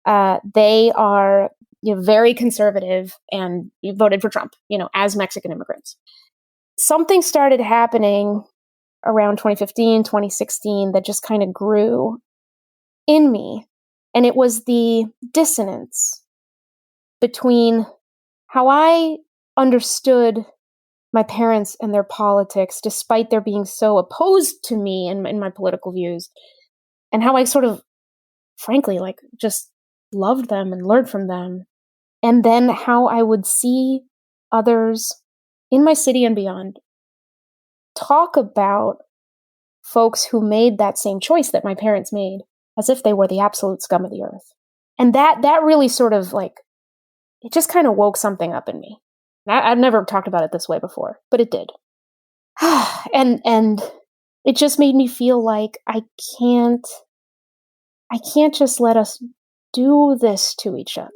S2: they are very conservative and voted for Trump, as Mexican immigrants. Something started happening around 2015, 2016 that just kind of grew in me. And it was the dissonance between how I understood my parents and their politics, despite their being so opposed to me and in my political views, and how I sort of, frankly, just loved them and learned from them. And then how I would see others in my city and beyond talk about folks who made that same choice that my parents made as if they were the absolute scum of the earth. And that really sort of it just kind of woke something up in me. I've never talked about it this way before, but it did. and it just made me feel like I can't just let us do this to each other.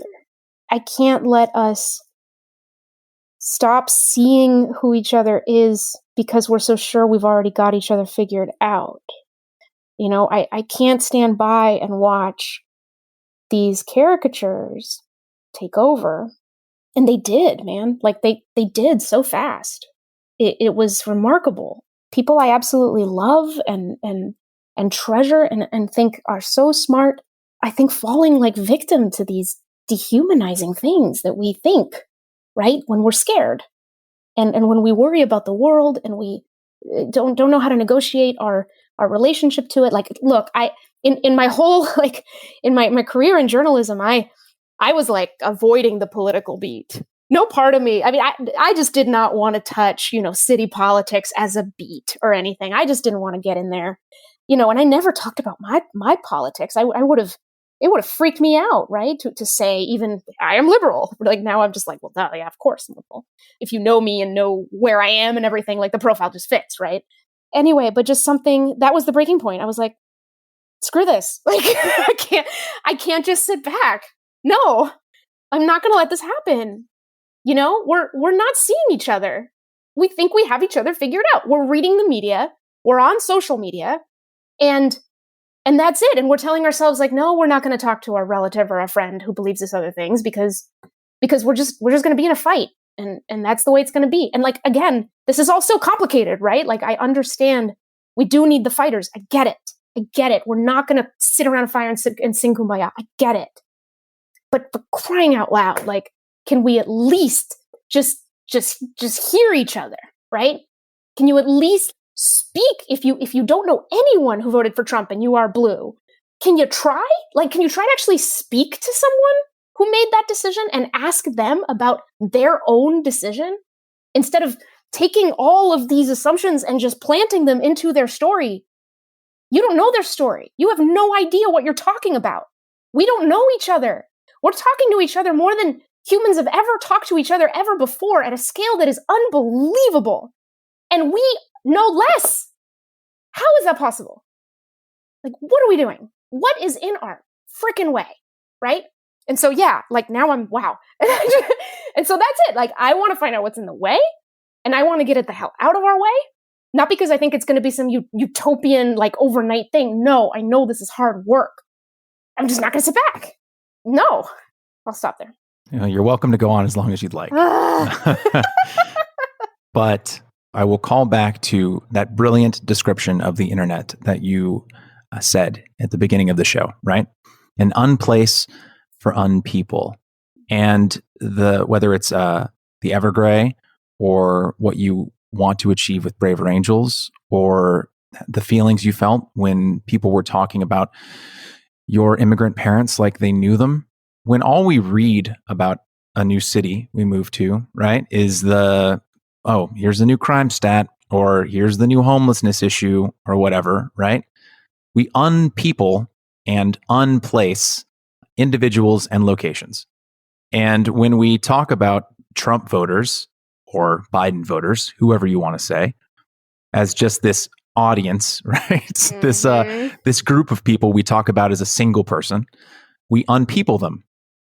S2: I can't let us stop seeing who each other is because we're so sure we've already got each other figured out. I can't stand by and watch these caricatures take over. And they did, man. They did so fast. It was remarkable. People I absolutely love and treasure and think are so smart, I think falling victim to these dehumanizing things that we think right? When we're scared and when we worry about the world and we don't know how to negotiate our relationship to it. Like, look, in my whole, like in my career in journalism, I was like avoiding the political beat. No part of me. I mean, I just did not want to touch, city politics as a beat or anything. I just didn't want to get in there, and I never talked about my politics. It would have freaked me out, right? To say even I am liberal. Like now I'm just like, well, yeah, of course I'm liberal. If you know me and know where I am and everything, like the profile just fits, right? Anyway, but just something that was the breaking point. I was like, screw this. Like I can't just sit back. No, I'm not going to let this happen. We're not seeing each other. We think we have each other figured out. We're reading the media. We're on social media, and that's it. And we're telling ourselves like, no, we're not going to talk to our relative or a friend who believes this other things because we're just going to be in a fight, and that's the way it's going to be. And like again, this is all so complicated, right? Like I understand we do need the fighters. I get it. We're not going to sit around a fire and sing Kumbaya. I get it. But for crying out loud, like, can we at least just hear each other, right? Can you at least speak if you don't know anyone who voted for Trump and you are blue? Can you try? Like, can you try to actually speak to someone who made that decision and ask them about their own decision instead of taking all of these assumptions and just planting them into their story? You don't know their story. You have no idea what you're talking about. We don't know each other. We're talking to each other more than humans have ever talked to each other ever before at a scale that is unbelievable. And we know less. How is that possible? Like, what are we doing? What is in our freaking way? Right? And so, yeah, like now wow. And so that's it. Like, I want to find out what's in the way, and I want to get it the hell out of our way. Not because I think it's going to be some utopian, like, overnight thing. No, I know this is hard work. I'm just not going to sit back. No. I'll stop there.
S1: You're welcome to go on as long as you'd like. But I will call back to that brilliant description of the internet that you said at the beginning of the show, right? An unplace for unpeople. And whether it's the Evergrey or what you want to achieve with Braver Angels or the feelings you felt when people were talking about your immigrant parents like they knew them. When all we read about a new city we move to, right, is here's the new crime stat, or here's the new homelessness issue, or whatever, right? We unpeople and unplace individuals and locations. And when we talk about Trump voters or Biden voters, whoever you want to say, as just this audience, right? Mm-hmm. This group of people we talk about as a single person, we unpeople them,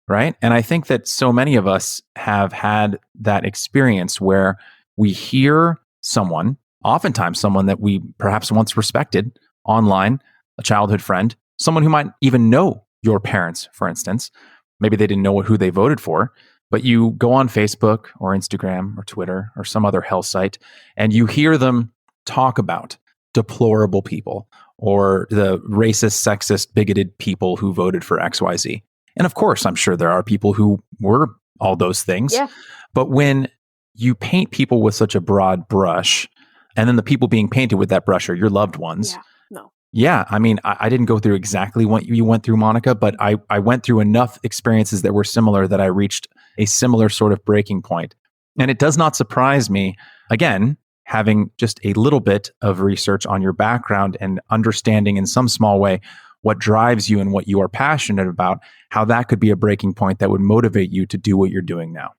S1: right? And I think that so many of us have had that experience where we hear someone, oftentimes someone that we perhaps once respected online, a childhood friend, someone who might even know your parents, for instance. Maybe they didn't know who they voted for, but you go on Facebook or Instagram or Twitter or some other hell site, and you hear them talk about deplorable people or the racist, sexist, bigoted people who voted for XYZ. And of course, I'm sure there are people who were all those things.
S2: Yeah.
S1: But when you paint people with such a broad brush, and then the people being painted with that brush are your loved ones.
S2: Yeah. No.
S1: Yeah. I mean, I didn't go through exactly what you went through, Monica, but I went through enough experiences that were similar that I reached a similar sort of breaking point. And it does not surprise me, again, having just a little bit of research on your background and understanding in some small way what drives you and what you are passionate about, how that could be a breaking point that would motivate you to do what you're doing now.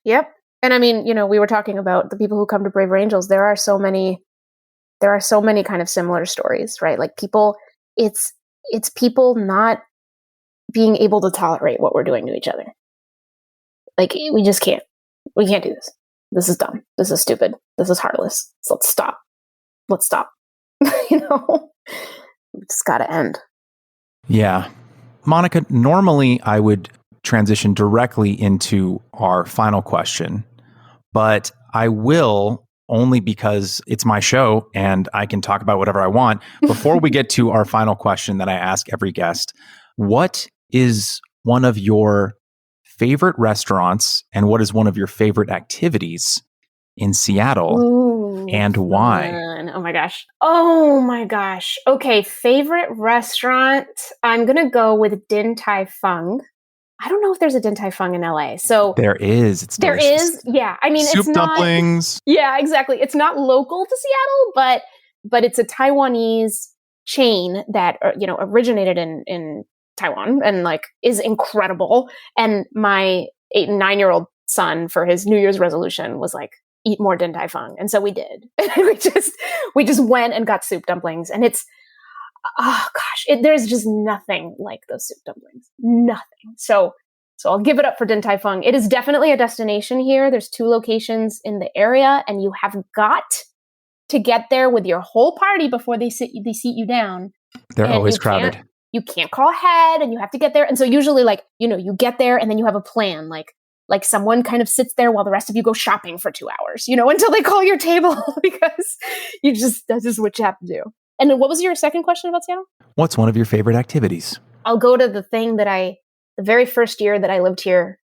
S2: Yep. And I mean, we were talking about the people who come to Braver Angels. There are so many kind of similar stories, right? Like people, it's people not being able to tolerate what we're doing to each other. Like we just can't. We can't do this. This is dumb. This is stupid. This is heartless. So let's stop. It's got to end.
S1: Yeah. Monica, normally I would transition directly into our final question, but I will only because it's my show and I can talk about whatever I want. Before we get to our final question that I ask every guest, what is one of your favorite restaurants and what is one of your favorite activities in Seattle?
S2: Ooh,
S1: and why?
S2: fun. Oh my gosh. Oh my gosh. Okay, favorite restaurant. I'm going to go with Din Tai Fung. I don't know if there's a Din Tai Fung in LA. So
S1: there is. It's
S2: there
S1: delicious.
S2: is. Yeah. I mean,
S1: Soup
S2: it's not
S1: dumplings.
S2: Yeah, exactly. It's not local to Seattle, but it's a Taiwanese chain that originated in Taiwan and like is incredible. And my 8 and 9-year-old son, for his New Year's resolution, was like, eat more Din Tai Fung, and so we did. we just went and got soup dumplings, and it's there's just nothing like those soup dumplings, nothing. So I'll give it up for Din Tai Fung. It is definitely a destination here. There's 2 locations in the area, and you have got to get there with your whole party before they seat you down.
S1: They're
S2: And
S1: always crowded.
S2: You can't call ahead, and you have to get there. And so usually, you get there, and then you have a plan. Like someone kind of sits there while the rest of you go shopping for 2 hours, until they call your table, because that's just what you have to do. And then what was your second question about Seattle?
S1: What's one of your favorite activities?
S2: I'll go to the thing that the very first year that I lived here,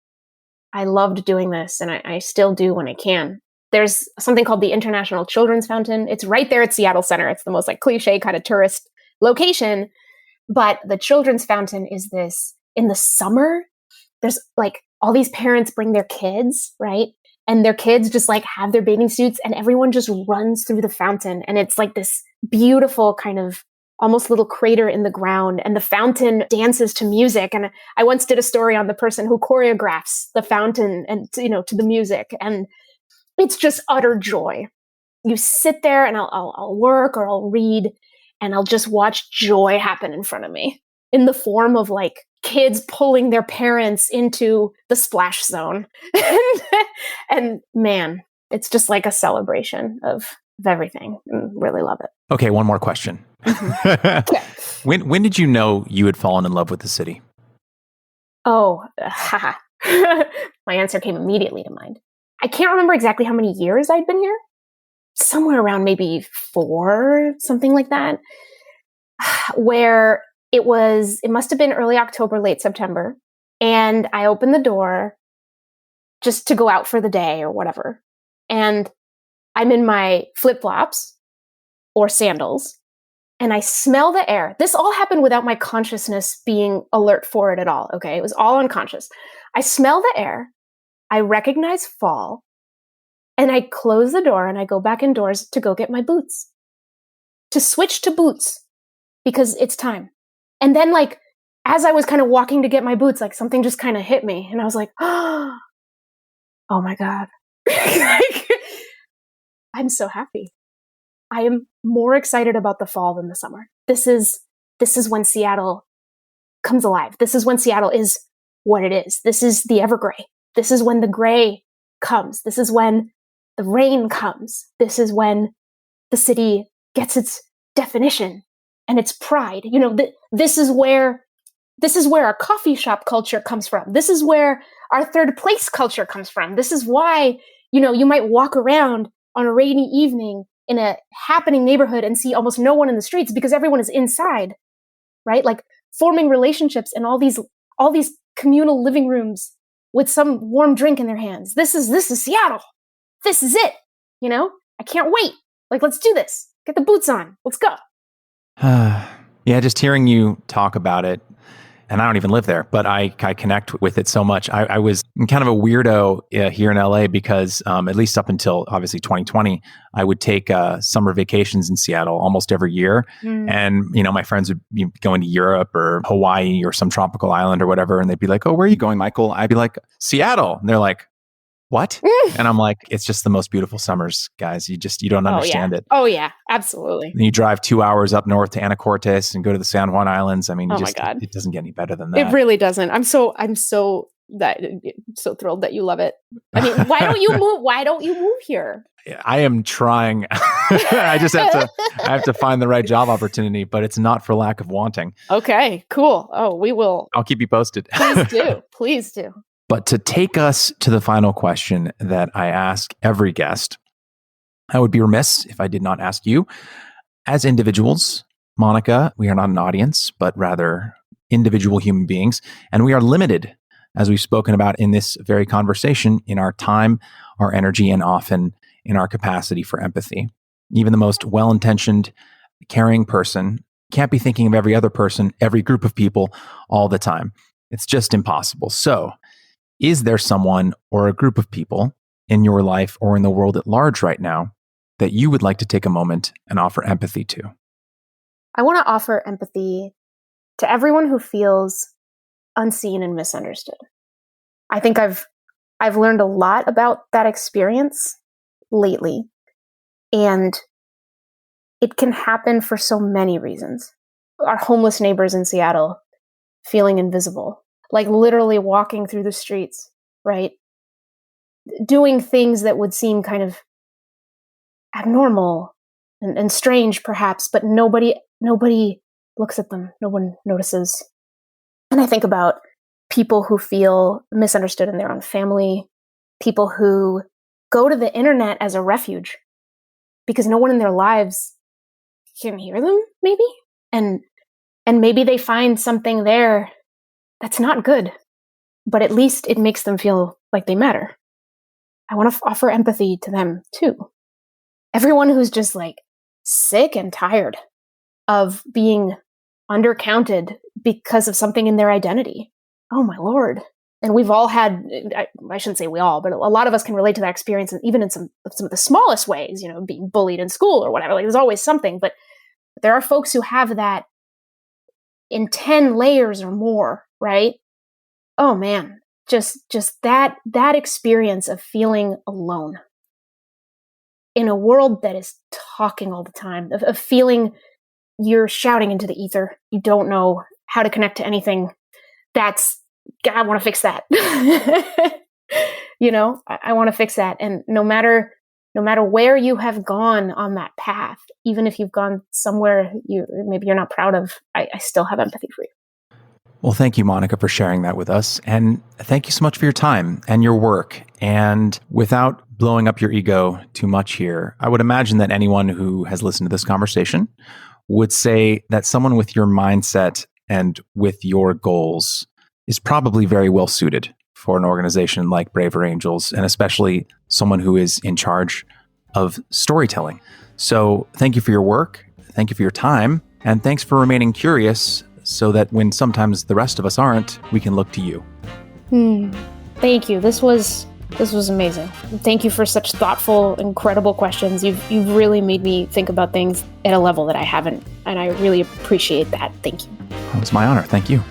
S2: I loved doing this, and I still do when I can. There's something called the International Children's Fountain. It's right there at Seattle Center. It's the most like cliche kind of tourist location. But the Children's Fountain is this, in the summer, there's like all these parents bring their kids, right? And their kids just like have their bathing suits, and everyone just runs through the fountain. And it's like this beautiful kind of almost little crater in the ground, and the fountain dances to music. And I once did a story on the person who choreographs the fountain and, to the music. And it's just utter joy. You sit there, and I'll work or I'll read, and I'll just watch joy happen in front of me in the form of like kids pulling their parents into the splash zone. And man, it's just like a celebration of everything. I really love it.
S1: Okay, one more question.
S2: Okay.
S1: When did you know you had fallen in love with the city?
S2: Oh, my answer came immediately to mind. I can't remember exactly how many years I'd been here. Somewhere around maybe 4, something like that, where it must have been early October, late September. And I opened the door just to go out for the day or whatever. And I'm in my flip-flops or sandals, and I smell the air. This all happened without my consciousness being alert for it at all. Okay. It was all unconscious. I smell the air. I recognize fall, and I close the door and I go back indoors to go get my boots, to switch to boots, because it's time. And then like, as I was kind of walking to get my boots, like something just kind of hit me, and I was like, oh my God. I'm so happy. I am more excited about the fall than the summer. This is when Seattle comes alive. This is when Seattle is what it is. This is the evergray. This is when the gray comes. This is when the rain comes. This is when the city gets its definition and its pride. This is where our coffee shop culture comes from. This is where our third place culture comes from. This is why, you might walk around on a rainy evening in a happening neighborhood and see almost no one in the streets because everyone is inside, right? Like forming relationships in all these communal living rooms with some warm drink in their hands. This is Seattle. This is it. I can't wait. Like, let's do this. Get the boots on. Let's go.
S1: Yeah, just hearing you talk about it, and I don't even live there, but I connect with it so much. I was kind of a weirdo here in LA because at least up until obviously 2020, I would take summer vacations in Seattle almost every year. And, my friends would be going to Europe or Hawaii or some tropical island or whatever. And they'd be like, oh, where are you going, Michael? I'd be like, Seattle. And they're like, what? And I'm like, it's just the most beautiful summers, guys. You don't understand it.
S2: Oh yeah, absolutely.
S1: And you drive 2 hours up north to Anacortes and go to the San Juan Islands. I mean,
S2: my God.
S1: It doesn't get any better than that.
S2: It really doesn't. I'm so thrilled that you love it. I mean, why don't you move? Why don't you move here?
S1: I am trying. I just have to find the right job opportunity, but it's not for lack of wanting.
S2: Okay, cool. Oh, we will.
S1: I'll keep you posted.
S2: Please do. Please do.
S1: But to take us to the final question that I ask every guest, I would be remiss if I did not ask you, as individuals, Monica, we are not an audience, but rather individual human beings, and we are limited as we've spoken about in this very conversation, in our time, our energy, and often in our capacity for empathy. Even the most well-intentioned, caring person can't be thinking of every other person, every group of people all the time. It's just impossible. So, is there someone or a group of people in your life or in the world at large right now that you would like to take a moment and offer empathy to?
S2: I want to offer empathy to everyone who feels unseen and misunderstood. I think I've learned a lot about that experience lately, and it can happen for so many reasons. Our homeless neighbors in Seattle feeling invisible, like literally walking through the streets, right? Doing things that would seem kind of abnormal and strange, perhaps, but nobody looks at them. No one notices. And I think about people who feel misunderstood in their own family, people who go to the internet as a refuge because no one in their lives can hear them, maybe. And maybe they find something there that's not good, but at least it makes them feel like they matter. I want to offer empathy to them too. Everyone who's just like sick and tired of being undercounted because of something in their identity. Oh my Lord. And we've all had, I shouldn't say we all, but a lot of us can relate to that experience, and even in some of the smallest ways, being bullied in school or whatever. Like, there's always something, but there are folks who have that in 10 layers or more, right? Oh man, just that experience of feeling alone in a world that is talking all the time, of feeling you're shouting into the ether. You don't know how to connect to anything. I want to fix that. I want to fix that. And no matter where you have gone on that path, even if you've gone somewhere maybe you're not proud of, I still have empathy for you.
S1: Well, thank you, Monica, for sharing that with us. And thank you so much for your time and your work. And without blowing up your ego too much here, I would imagine that anyone who has listened to this conversation would say that someone with your mindset and with your goals is probably very well suited for an organization like Braver Angels, and especially someone who is in charge of storytelling. So thank you for your work. Thank you for your time. And thanks for remaining curious so that when sometimes the rest of us aren't, we can look to you.
S2: Thank you. This was amazing. Thank you for such thoughtful, incredible questions. You've really made me think about things at a level that I haven't, and I really appreciate that. Thank you.
S1: It was my honor. Thank you.